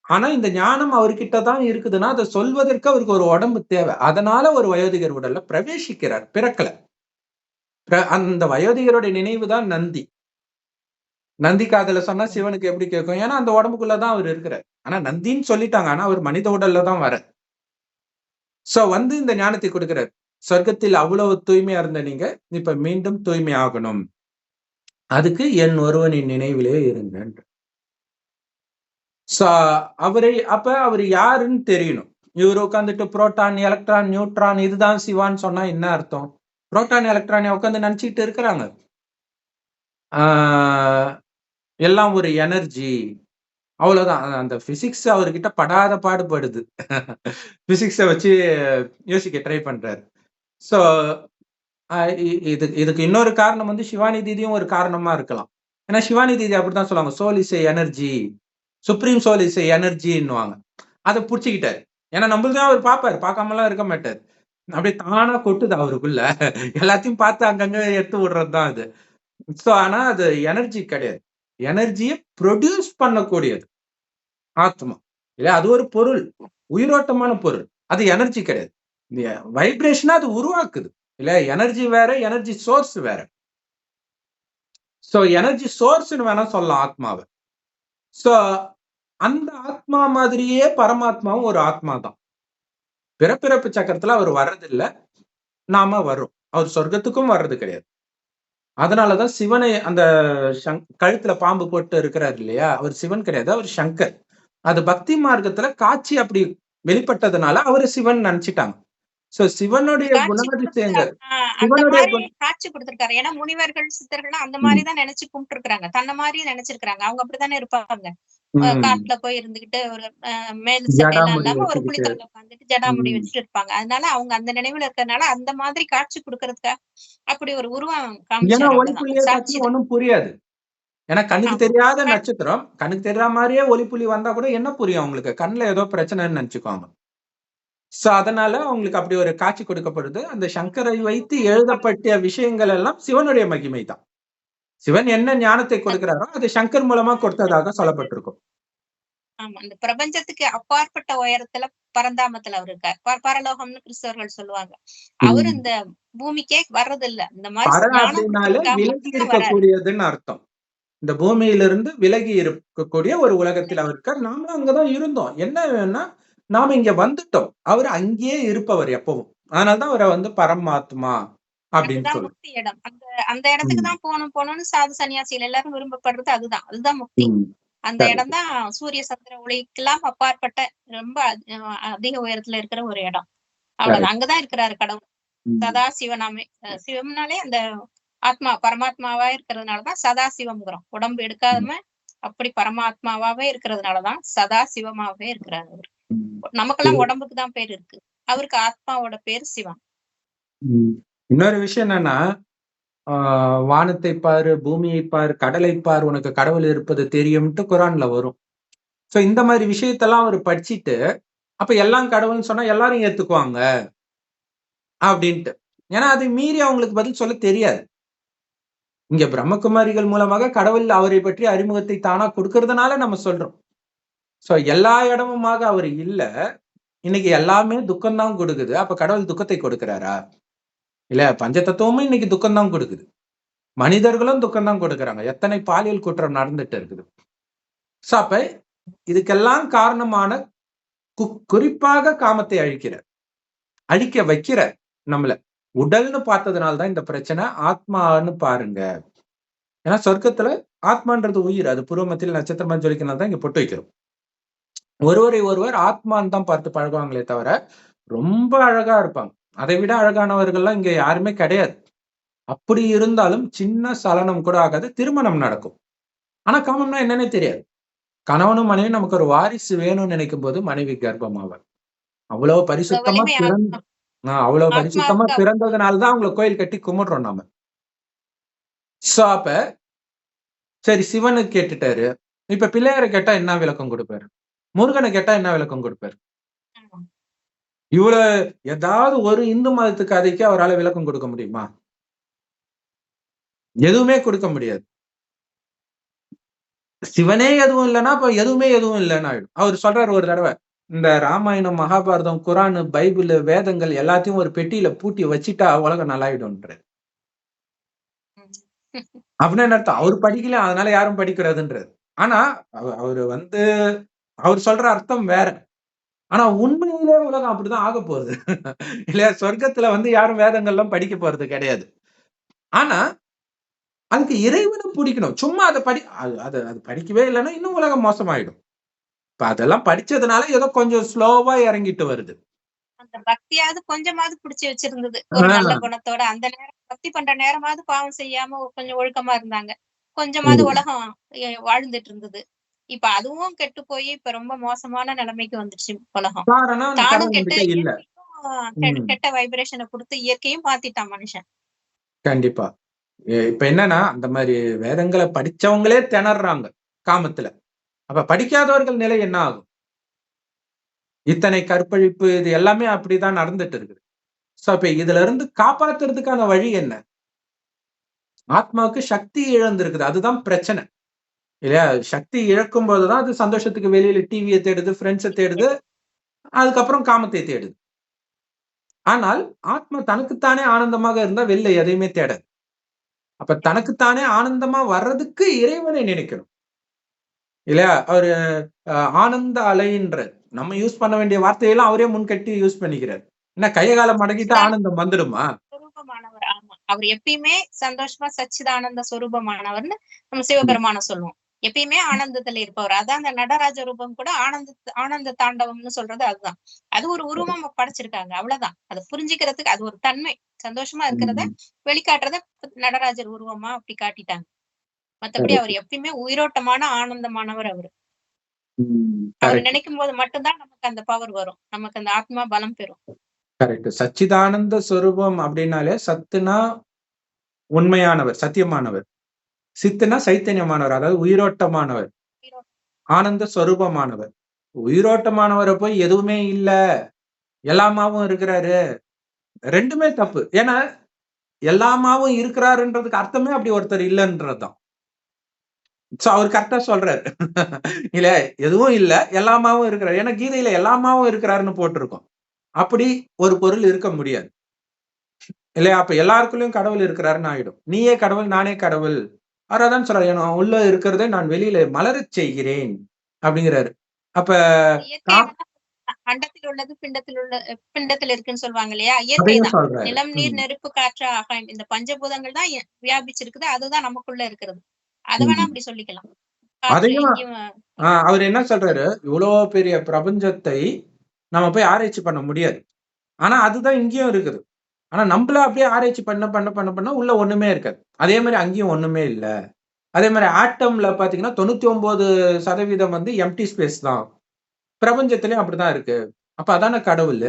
ஆனா இந்த ஞானம் அவர்கிட்ட தான் இருக்குதுன்னா அதை சொல்வதற்கு அவருக்கு ஒரு உடம்பு தேவை. அதனால ஒரு வயோதிகர் உடல்ல பிரவேசிக்கிறார், பிறக்கல. அந்த வயோதிகருடைய நினைவு தான் நந்தி. நந்தி காதுல சொன்னா சிவனுக்கு எப்படி கேட்கும்? ஏன்னா அந்த உடம்புக்குள்ளதான் அவர் இருக்கிறார். ஆனா நந்தின்னு சொல்லிட்டாங்க, ஆனா அவர் மனித உடல்ல தான் வர. சோ வந்து இந்த ஞானத்தை கொடுக்கிறார். சொர்க்கத்தில் அவ்வளவு தூய்மையா இருந்த நீங்க இப்ப மீண்டும் தூய்மை ஆகணும். அதுக்கு என் ஒருவனின் நினைவிலே இருங்க. சோ அவர் யாருன்னு தெரியணும். இவர் உட்காந்துட்டு புரோட்டான், எலக்ட்ரான், நியூட்ரான் இதுதான் சிவான்னு சொன்னா என்ன அர்த்தம்? புரோட்டான், எலக்ட்ரானை உட்காந்து நினைச்சுக்கிட்டு இருக்கிறாங்க. எல்லாம் ஒரு எனர்ஜி, அவ்வளவுதான். அந்த பிசிக்ஸ் அவர்கிட்ட படாத பாடுபடுது. பிசிக்ஸ வச்சு யோசிக்க ட்ரை பண்றாரு. சோ இதுக்கு இன்னொரு காரணம் வந்து சிவானி தீதியும் ஒரு காரணமா இருக்கலாம். ஏன்னா சிவானி தீதி அப்படித்தான் சொல்லுவாங்க, soul is energy, supreme soul is எனர்ஜின்னுவாங்க. அதை புடிச்சுக்கிட்டாரு. ஏன்னா நம்மளுதான் அவர் பார்ப்பாரு, பார்க்காமலாம் இருக்க மாட்டார். அப்படியே தானா கொட்டுது அவருக்குள்ள. எல்லாத்தையும் பார்த்து அங்கங்க எடுத்து விடுறதுதான் அது. சோ ஆனா அது எனர்ஜி கிடையாது. எனர்ஜியை ப்ரொடியூஸ் பண்ணக்கூடியது ஆத்மா இல்ல. அது ஒரு பொருள், உயிரோட்டமான பொருள். அது எனர்ஜி கிடையாது. வைப்ரேஷனா அது உருவாக்குது இல்ல. எனர்ஜி வேற, எனர்ஜி சோர்ஸ் வேற. சோ எனர்ஜி சோர்ஸ்னு வேணா சொல்லலாம் ஆத்மாவை. சோ அந்த ஆத்மா மாதிரியே பரமாத்மாவும் ஒரு ஆத்மா தான். பிறப்பிறப்பு சக்கரத்துல அவர் வர்றதில்லை, நாம வர்றோம். அவர் சொர்க்கத்துக்கும் வர்றது கிடையாது. அதனாலதான் சிவனை அந்த கழுத்துல பாம்பு போட்டு இருக்கிறார் இல்லையா, அவர் சிவன் கிடையாது, அவர் சங்கர். அது பக்தி மார்க்கத்துல காட்சி அப்படி வெளிப்பட்டதுனால அவரு சிவன் நினைச்சிட்டாங்க. சோ சிவனுடைய குணாதிசயங்கள், சிவனுடைய காட்சி கொடுத்திருக்காரு. ஏன்னா முனிவர்கள், சித்தர்கள் அந்த மாதிரிதான் நினைச்சு கும்பிட்டு இருக்காங்க, தன்ன மாதிரி நினைச்சிருக்காங்க. அவங்க அப்படித்தானே இருப்பாங்க. காட்டுல போய் இருந்துகிட்டு ஒரு மேல் சட்டையெல்லாம் இல்லாம ஒரு குளித்தல உட்காந்துட்டு ஜடாமுடி வச்சுட்டு இருப்பாங்க. அதனால அவங்க அந்த நினைவுல இருக்கிறதுனால அந்த மாதிரி காட்சி கொடுக்கறதுக்கா அப்படி ஒரு உருவம் காமிச்சாங்க. ஒண்ணும் புரியாது. ஏன்னா கண்ணுக்கு தெரியாத நட்சத்திரம், கண்ணுக்கு தெரியாத மாதிரியே ஒளிப்புலி வந்தா கூட என்ன புரியும் அவங்களுக்கு? கண்ணுல ஏதோ பிரச்சனைன்னு நினைச்சுக்குவாங்க. சோ அதனால அவங்களுக்கு அப்படி ஒரு காட்சி கொடுக்கப்படுது. அந்த சங்கரை வைத்து எழுதப்பட்ட விஷயங்கள் எல்லாம் சிவனுடைய மகிமை தான். சிவன் என்ன ஞானத்தை கொடுக்கிறாரோ அது சங்கர் மூலமா கொடுத்ததாக சொல்லப்பட்டிருக்கும். ஆமா, இந்த பிரபஞ்சத்துக்கு அப்பாற்பட்ட உயரத்துல பரந்தாமத்துல அவர் இருக்கார். பரலோகம்னு கிறிஸ்தவர்கள் சொல்லுவாங்க. அவர் இந்த பூமிக்கே வர்றது இல்ல. இந்த மாதிரி விலகி இருக்கக்கூடியதுன்னு அர்த்தம். இந்த பூமியிலிருந்து விலகி இருக்கக்கூடிய ஒரு உலகத்தில் அவர் இருக்கார். நாமளும் அங்கதான் இருந்தோம். என்ன வேணும்னா நாம இங்க வந்துட்டோம். அவர் அங்கேயே இருப்பவர் எப்பவும். அதனாலதான் அவரை வந்து பரமாத்மா அப்படின்னு சொல்லுவோம். முக்தி இடம். அந்த இடத்துக்கு தான் போகணும்னு சாது சன்னியாசிகள் எல்லாரும் விரும்பப்படுறது அதுதான். அதுதான் முக்தி. அந்த இடம் தான் சூரிய சந்திர ஒளிக்கெல்லாம் அப்பாற்பட்ட ரொம்ப அதிக உயரத்துல இருக்கிற ஒரு இடம். அவ்வளவுதான். அங்கதான் இருக்கிறாரு கடவுள். சதா சிவனாமே. சிவம்னாலே அந்த ஆத்மா பரமாத்மாவா இருக்கிறதுனாலதான் சதா சிவம்ங்கிறோம். உடம்பு எடுக்காம அப்படி பரமாத்மாவாவே இருக்கிறதுனாலதான் சதா சிவமாவே இருக்கிறாரு அவர். நமக்கெல்லாம் உடம்புக்கு தான் பேர் இருக்கு, அவருக்கு ஆத்மாவோட பேர் சிவம். இன்னொரு விஷயம் என்னன்னா, வானத்தை பாரு, பூமியை பாரு, கடலை பாரு, உனக்கு கடவுள் இருப்பது தெரியும்ட்டு குரான்ல வரும். சோ இந்த மாதிரி விஷயத்தெல்லாம் அவர் படிச்சுட்டு அப்ப எல்லாம் கடவுள்னு சொன்னா எல்லாரும் ஏத்துக்குவாங்க அப்படின்ட்டு. ஏன்னா அதை மீறி அவங்களுக்கு பதில் சொல்ல தெரியாது. இங்க பிரம்மகுமாரிகள் மூலமாக கடவுள் அவரை பற்றி அறிமுகத்தை தானா கொடுக்கறதுனால நம்ம சொல்றோம். சோ எல்லா இடமுமாக அவர் இல்ல. இன்னைக்கு எல்லாமே துக்கம்தான் கொடுக்குது. அப்ப கடவுள் துக்கத்தை கொடுக்கிறாரா? இல்ல, பஞ்சதத்துவமும் இன்னைக்கு துக்கம் தான் கொடுக்குது. மனிதர்களும் துக்கம் தான் கொடுக்குறாங்க. எத்தனை பாலியல் குற்றம் நடந்துட்டு இருக்குது. சோ அப்ப இதுக்கெல்லாம் காரணமான குறிப்பாக காமத்தை அழிக்க வைக்கிற நம்மள உடல்னு பார்த்ததுனால்தான் இந்த பிரச்சனை. ஆத்மான்னு பாருங்க. ஏன்னா சொர்க்கத்துல ஆத்மான்றது உயிர், அது பூர்வமத்தில் நட்சத்திரமா ஜொலிக்கிறதுனால இங்க பொட்டு வைக்கிறோம். ஒருவர் ஆத்மான்னு தான் பார்த்து பழகுவாங்களே தவிர ரொம்ப அழகா இருப்பாங்க. அதை விட அழகானவர்கள்லாம் இங்க யாருமே கிடையாது. அப்படி இருந்தாலும் சின்ன சலனம் கூட ஆகாது, திருமணம் நடக்கும். ஆனா காமம்னா என்னன்னே தெரியாது. கணவனும் மனைவி நமக்கு ஒரு வாரிசு வேணும்னு நினைக்கும் போது மனைவி கர்ப்பமாவார். அவ்வளவு பரிசுத்தமா அவ்வளவு பரிசுத்தமா ஆத்மாவுக்கு பிறந்ததுனாலதான் அவங்களை கோயில் கட்டி கும்பிடுறோம் நாம. சோ அப்ப சரி, சிவனு கேட்டுட்டாரு. இப்ப பிள்ளையாரை கேட்டா என்ன விளக்கம் கொடுப்பாரு? முருகனை கேட்டா என்ன விளக்கம் கொடுப்பாரு? இவ்வளவு ஏதாவது ஒரு இந்து மதத்து கதைக்கு அவரால் விளக்கம் கொடுக்க முடியுமா? எதுவுமே கொடுக்க முடியாது. சிவனே எதுவும் இல்லைன்னா அப்ப எதுவுமே எதுவும் இல்லைன்னு ஆயிடும். அவர் சொல்றாரு ஒரு தடவை, இந்த ராமாயணம், மகாபாரதம், குரான், பைபிள், வேதங்கள் எல்லாத்தையும் ஒரு பெட்டியில பூட்டி வச்சுட்டா உலகம் நல்லாயிடும்ன்ற. அப்படின்னு என்ன அர்த்தம்? அவர் படிக்கல, அதனால யாரும் படிக்கூடாதுன்றாரு. ஆனா அவரு அவர் சொல்ற அர்த்தம் வேற. ஆனா உண்மையிலே உலகம் அப்படிதான் ஆக போகுது இல்லையா? சொர்க்கத்துல யாரும் வேதங்கள்லாம் படிக்க போறது கிடையாது. ஆனா அதுக்கு இறைவனை பிடிக்கணும். சும்மா அதை அது படிக்கவே இல்லைன்னா இன்னும் உலகம் மோசமாயிடும். இப்ப அதெல்லாம் படிச்சதுனால ஏதோ கொஞ்சம் ஸ்லோவா இறங்கிட்டு வருது. அந்த பக்தியாவது கொஞ்சமாவது பிடிச்சு வச்சிருந்தது. ஒரு நல்ல குணத்தோட அந்த நேரம் பக்தி பண்ற நேரமாவது பாவம் செய்யாம கொஞ்சம் ஒழுக்கமா இருந்தாங்க. கொஞ்சமாவது உலகம் வாழ்ந்துட்டு இருந்தது. இப்ப அதுவும் கெட்டு போய் இப்ப ரொம்ப மோசமான நிலைமைக்கு வந்துருச்சு உலகம். தானும் கெட்ட வைப்ரேஷனை கொடுத்து இயற்கையும் மாத்திட்டான் மனுஷன். கண்டிப்பா. இப்ப என்னன்னா அந்த மாதிரி வேதங்களை படிச்சவங்களே திணறாங்க காமத்துல. அப்ப படிக்காதவர்கள் நிலை என்ன ஆகும்? இத்தனை கற்பழிப்பு இது எல்லாமே அப்படிதான் நடந்துட்டு இருக்குது. சோ இப்ப இதுல இருந்து காப்பாத்துறதுக்கான வழி என்ன? ஆத்மாவுக்கு சக்தி இழந்திருக்குது. அதுதான் பிரச்சனை இல்லையா? சக்தி இழக்கும் போதுதான் அது சந்தோஷத்துக்கு வெளியில டிவியை தேடுது, ஃப்ரெண்ட்ஸை தேடுது, அதுக்கப்புறம் காமத்தை தேடுது. ஆனால் ஆத்மா தனக்குத்தானே ஆனந்தமாக இருந்தா வெளில எதையுமே தேடாது. அப்ப தனக்குத்தானே ஆனந்தமா வர்றதுக்கு இறைவனை நினைக்கணும் இல்லையா? அவரு ஆனந்த அலைன்ற நம்ம யூஸ் பண்ண வேண்டிய வார்த்தையெல்லாம் அவரே முன்கட்டி யூஸ் பண்ணிக்கிறார். என்ன கைய காலம் மடக்கிட்டு ஆனந்தம் வந்துடுமா? சொரூபமானவர். ஆமா, அவர் எப்பயுமே சந்தோஷமா சச்சிதானந்த சொரூபமானவர்னு நம்ம சிவபெருமான சொல்லுவோம். எப்பயுமே ஆனந்தத்துல இருப்பவர். அதான் அந்த நடராஜ ரூபம் கூட ஆனந்த தாண்டவம்னு சொல்றது அதுதான். அது ஒரு உருவம் படைச்சிருக்காங்க, அவ்வளவுதான். அதை புரிஞ்சுக்கிறதுக்கு அது ஒரு தன்மை. சந்தோஷமா இருக்கிறத வெளிக்காட்டுறத நடராஜர் உருவமா அப்படி காட்டிட்டாங்க. மத்தபடி அவர் எப்பயுமே உயிரோட்டமான ஆனந்தமானவர். அவரு அவர் நினைக்கும் போது மட்டும்தான் நமக்கு அந்த பவர் வரும், நமக்கு அந்த ஆத்மா பலம் பெறும். கரெக்ட். சச்சிதானந்த சொரூபம் அப்படின்னாலே சத்துனா உண்மையானவர், சத்தியமானவர். சித்துனா சைத்தன்யமானவர், அதாவது உயிரோட்டமானவர், ஆனந்த சொரூபமானவர். உயிரோட்டமானவரை போய் எதுவுமே இல்ல எல்லாமாவும் இருக்கிறாரு, ரெண்டுமே தப்பு. ஏன்னா எல்லாமாவும் இருக்கிறாருன்றதுக்கு அர்த்தமே அப்படி ஒருத்தர் இல்லைன்றதுதான். சோ அவர் கரெக்டா சொல்றாரு இல்ல, எதுவும் இல்ல எல்லாமாவும் இருக்கிறாரு. ஏன்னா கீதையில எல்லாமாவும் இருக்கிறாருன்னு போட்டிருக்கோம். அப்படி ஒரு பொருள் இருக்க முடியாது இல்லையா? அப்ப எல்லாருக்குள்ளயும் கடவுள் இருக்கிறாருன்னு ஆயிடும். நீயே கடவுள், நானே கடவுள். அவராதான் சொல்றாரு, நான் உள்ள இருக்கிறதை நான் வெளியில மலரச் செய்கிறேன் அப்படிங்கிறாரு. அப்ப அண்டத்தில் உள்ளது பிண்டத்தில் இருக்குன்னு சொல்லுவாங்க இல்லையா? இயற்கை தான். நிலம், நீர், நெருப்பு, காற்று, ஆகாயம், இந்த பஞ்சபூதங்கள் தான் வியாபிச்சிருக்குது. அதுதான் நமக்குள்ள இருக்கிறது. அது வேணா அப்படி சொல்லிக்கலாம். அவர் என்ன சொல்றாரு, இவ்வளவு பெரிய பிரபஞ்சத்தை நம்ம போய் ஆராய்ச்சி பண்ண முடியாது. ஆனா அதுதான் இங்கேயும் இருக்குது. ஆனா நம்மள அப்படியே ஆராய்ச்சி பண்ண உள்ள ஒண்ணுமே இருக்காது. அதே மாதிரி அங்கேயும் ஒண்ணுமே இல்ல. அதே மாதிரி ஆட்டம்ல பாத்தீங்கன்னா 99% எம்டி ஸ்பேஸ் தான். பிரபஞ்சத்திலயும் அப்படிதான் இருக்கு. அப்ப அதான கடவுள்.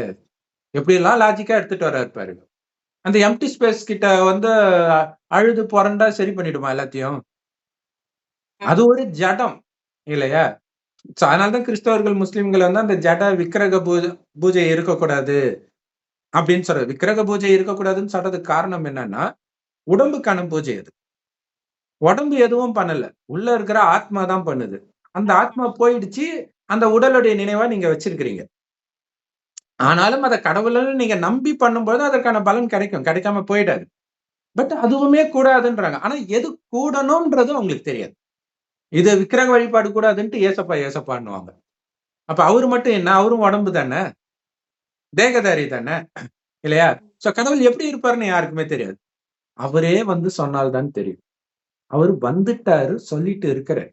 எப்படி எல்லாம் லாஜிக்கா எடுத்துட்டு வர இருப்பாரு. அந்த எம்டி ஸ்பேஸ் கிட்ட அழுது புரண்டா சரி பண்ணிடுமா எல்லாத்தையும்? அது ஒரு ஜடம் இல்லையா? அதனாலதான் கிறிஸ்தவர்கள், முஸ்லிம்கள் அந்த ஜட விக்கிரக பூஜை இருக்கக்கூடாது அப்படின்னு சொல்றது. விக்கிரக பூஜை இருக்கக்கூடாதுன்னு சொல்றதுக்கு காரணம் என்னன்னா, உடம்புக்கான பூஜை அது. உடம்பு எதுவும் பண்ணல, உள்ள இருக்கிற ஆத்மா தான் பண்ணுது. அந்த ஆத்மா போயிடுச்சு, அந்த உடலுடைய நினைவா நீங்க வச்சிருக்கிறீங்க. ஆனாலும் அதை கடவுள்னு நீங்க நம்பி பண்ணும்போது அதற்கான பலன் கிடைக்கும், கிடைக்காம போயிடாது. பட் அதுவுமே கூடாதுன்றாங்க. ஆனா எது கூடணும்ன்றது அவங்களுக்கு தெரியாது. இது விக்கிரக வழிபாடு கூடாதுன்ட்டு ஏசப்பா ஏசப்பான்னுவாங்க. அப்ப அவரு மட்டும் என்ன, அவரும் உடம்பு தானே, தேகதாரி தானே இல்லையா? சோ கடவுள் எப்படி இருப்பாருன்னு யாருக்குமே தெரியாது. அவரே சொன்னால்தான் தெரியும். அவர் வந்துட்டாரு, சொல்லிட்டு இருக்கிறார்.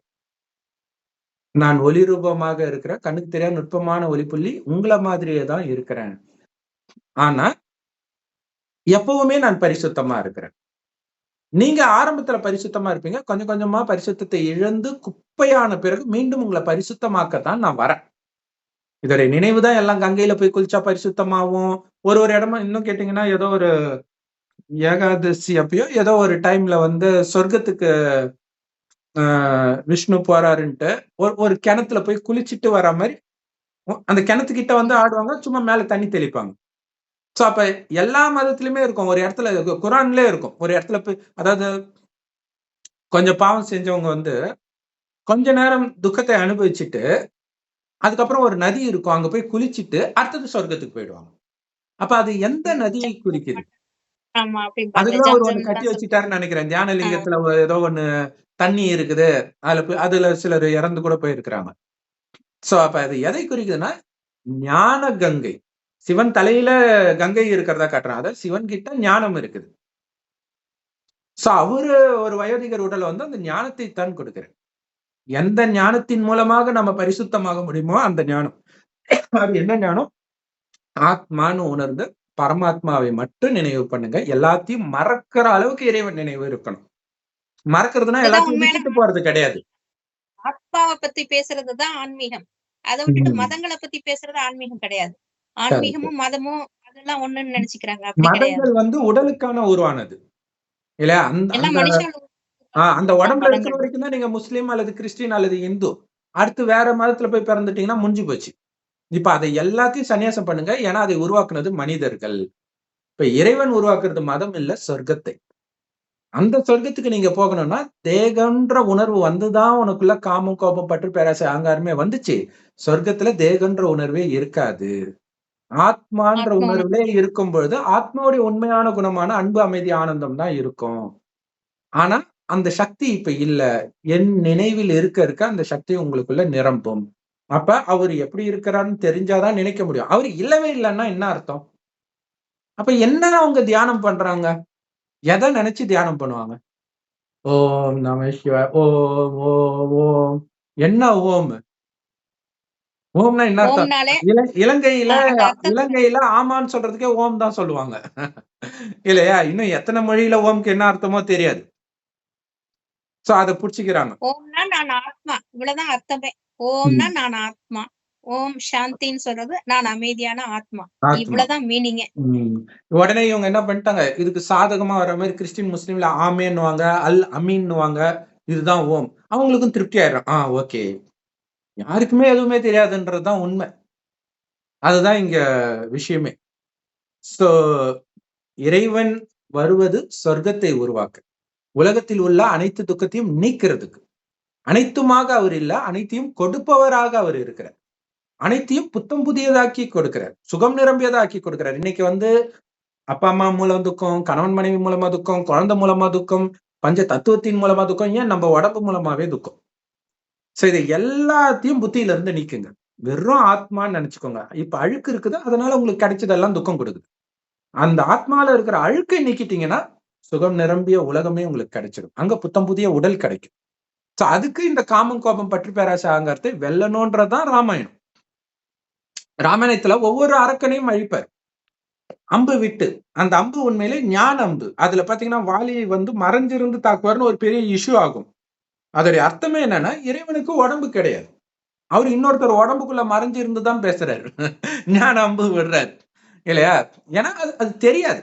நான் ஒளி ரூபமாக இருக்கிற கண்ணுக்கு தெரியாத நுட்பமான ஒளிப்புள்ளி, உங்களை மாதிரியே தான் இருக்கிறேன். ஆனா எப்பவுமே நான் பரிசுத்தமா இருக்கிறேன். நீங்க ஆரம்பத்துல பரிசுத்தமா இருப்பீங்க, கொஞ்சம் கொஞ்சமா பரிசுத்தத்தை இழந்து குப்பையான பிறகு மீண்டும் உங்களை பரிசுத்தமாக்கத்தான் நான் வரேன். இதோடைய நினைவுதான் எல்லாம் கங்கையில போய் குளிச்சா பரிசுத்தமாகும். ஒரு இடமா இன்னும் கேட்டீங்கன்னா ஏதோ ஒரு ஏகாதசி அப்பயோ ஏதோ ஒரு டைம்ல வந்து சொர்க்கத்துக்கு விஷ்ணு போறாருன்ட்டு ஒரு கிணத்துல போய் குளிச்சுட்டு வர மாதிரி அந்த கிணத்துக்கிட்ட வந்து ஆடுவாங்க, சும்மா மேல தண்ணி தெளிப்பாங்க. சோ அப்ப எல்லா மதத்திலுமே இருக்கும். ஒரு இடத்துல குரான்லயே இருக்கும். ஒரு இடத்துல போய் அதாவது கொஞ்சம் பாவம் செஞ்சவங்க வந்து கொஞ்ச நேரம் துக்கத்தை அனுபவிச்சுட்டு அதுக்கப்புறம் ஒரு நதி இருக்கும். அங்க போய் குளிச்சுட்டு அடுத்தது சொர்க்கத்துக்கு போயிடுவாங்க. அப்ப அது எந்த நதியை குறிக்குது? ஆமா அப்படிம்பாங்க. அதுக்குதான் அவர் ஒண்ணு ஜம்ஜம் கட்டி தான் வச்சுட்டாருன்னு நினைக்கிறேன். தியான ஆ. லிங்கத்துல ஏதோ ஒண்ணு தண்ணி இருக்குது. அதுல சிலர் இறந்து கூட போயிருக்கிறாங்க. சோ அப்ப அது எதை குறிக்குதுன்னா ஞான கங்கை. சிவன் தலையில கங்கை இருக்கிறதா காட்டுறான். அதாவது சிவன் கிட்ட ஞானம் இருக்குது. சோ அவரு ஒரு வயோதிகர் உடல் வந்து அந்த ஞானத்தை தான் கொடுக்கிறார். எந்த ஞானத்தின் மூலமாக நம்ம பரிசுத்தமாக முடியுமோ அந்த ஞானம். அது என்ன ஞானம்? ஆத்மான்னு உணர்ந்து பரமாத்மாவை மட்டும் நினைவு பண்ணுங்க. எல்லாத்தையும் மறக்கிற அளவுக்கு இறைவன் நினைவு இருக்கணும். மறக்கிறதுனா அதுதான் எல்லாத்தையும் உண்மையான விட்டுட்டு போறது கிடையாது. ஆத்மாவை பத்தி பேசுறதுதான் ஆன்மீகம். அதை விட்டுட்டு மதங்களை பத்தி பேசுறது ஆன்மீகம் கிடையாது. ஆன்மீகமும் மதமும் அதெல்லாம் ஒண்ணுன்னு நினைச்சுக்கிறாங்க. அப்படி கிடையாது. மதங்கள் வந்து உடலுக்கான உருவானது இல்லையா? எல்லாம் மனுஷால் அந்த உடம்புல இருக்கிற மதங்கள். வரைக்கும் தான் நீங்க முஸ்லீம் அல்லது கிறிஸ்டின் அல்லது இந்து. அடுத்து வேற மதத்துல போய் பிறந்துட்டீங்கன்னா முடிஞ்சு போச்சு. இப்ப அதை எல்லாத்தையும் சன்னியாசம் பண்ணுங்க. ஏன்னா அதை உருவாக்குனது மனிதர்கள். இப்ப இறைவன் உருவாக்குறது மதம் இல்ல, சொர்க்கத்தை. அந்த சொர்க்கத்துக்கு நீங்க போகணும்னா தேகன்ற உணர்வு வந்துதான் உனக்குள்ள காமம், கோபம், பற்று, பேராசை, அகங்காரமே வந்துச்சு. சொர்க்கத்துல தேகன்ற உணர்வே இருக்காது. ஆத்மான்ற ஆத்மா உணர்வுலே இருக்கும் பொழுது ஆத்மாவுடைய உண்மையான குணமான அன்பு, அமைதி, ஆனந்தம் தான் இருக்கும். ஆனா அந்த சக்தி இப்ப இல்ல. என் நினைவில் இருக்க அந்த சக்தி உங்களுக்குள்ள நிரம்பும். அப்ப அவர் எப்படி இருக்கிறாருன்னு தெரிஞ்சாதான் நினைக்க முடியும். அவர் இல்லவே இல்லைன்னா என்ன அர்த்தம்? அப்ப என்ன அவங்க தியானம் பண்றாங்க? எதை நினைச்சு தியானம் பண்ணுவாங்க? ஓம் நம சிவாய. ஓம் ஓம் ஓம். என்ன ஓம்? ஓம்னா என்ன அர்த்தம்? ஓம்னாலே இலங்கையில அந்த அர்த்தம் இலங்கையில ஆமான்னு சொல்றதுக்கே ஓம் தான் சொல்லுவாங்க. இல்லையா? இன்னும் எத்தனை மொழியில ஓம்க்கு என்ன அர்த்தமோ தெரியாது. சோ அத புடிச்சுக்கிறாங்க. ஓம்னா நான் ஆத்மா. இவ்வளவுதான் அர்த்தமே. ஓம்னா நான் ஆத்மா. ஓம் சாந்தின்னு சொல்றது நான் அமைதியான ஆத்மா. ஆத்மா. இவ்வளவுதான் மீனிங்கே. உடனே இவங்க என்ன பண்ணிட்டாங்க? இதுக்கு சாதகமா வர மாதிரி கிறிஸ்டின் முஸ்லீம்ல ஆமேன்னுவாங்க, அல் அமீன்னுவாங்க. இதுதான் ஓம். அவங்களுக்கும் திருப்தி ஆயிடும். ஓகே. யாருக்குமே எதுவுமே தெரியாதுன்றதுதான் உண்மை. அதுதான் இங்க விஷயமே. சோ இறைவன் வருவது சொர்க்கத்தை உருவாக்க. உலகத்தில் உள்ள அனைத்து துக்கத்தையும் நீக்கிறதுக்கு. அனைத்துமாக அவர் இல்ல, அனைத்தையும் கொடுப்பவராக அவர் இருக்கிறார். அனைத்தையும் புத்தம் புதியதாக்கி கொடுக்கிறார். சுகம் நிரம்பியதா ஆக்கி கொடுக்கிறார். இன்னைக்கு வந்து அப்பா அம்மா மூலம் துக்கம், கணவன் மனைவி மூலமா துக்கம், குழந்தை மூலமா துக்கம், பஞ்ச தத்துவத்தின் மூலமா துக்கம், ஏன் நம்ம உடம்பு மூலமாவே துக்கம். சோ இதை எல்லாத்தையும் புத்தியில இருந்து நீக்குங்க. வெறும் ஆத்மான்னு நினைச்சுக்கோங்க. இப்ப அழுக்கு இருக்குது, அதனால உங்களுக்கு கிடைச்சதெல்லாம் துக்கம் கொடுக்குது. அந்த ஆத்மால இருக்கிற அழுக்கை நீக்கிட்டீங்கன்னா சுகம் நிரம்பிய உலகமே உங்களுக்கு கிடைச்சிடும். அங்க புத்தம் புதிய உடல் கிடைக்கும். சோ அதுக்கு இந்த காமம், கோபம், பற்று, பேராசை, அகங்காரத்தை வெல்லணும்ன்றதுதான் ராமாயணம். ராமாயணத்துல ஒவ்வொரு அரக்கனையும் அழிப்பார். அம்பு விட்டு. அந்த அம்பு உண்மையிலே ஞான அம்பு. அதுல பாத்தீங்கன்னா வாலியை வந்து மறைஞ்சிருந்து தாக்குவார்னு ஒரு பெரிய இஷ்யூ ஆகும். அதோடைய அர்த்தமே என்னன்னா இறைவனுக்கு உடம்பு கிடையாது. அவர் இன்னொருத்தர் உடம்புக்குள்ள மறைஞ்சு இருந்துதான் பேசுறாரு. ஞான அம்பு விடுறாரு இல்லையா? ஏன்னா அது தெரியாது.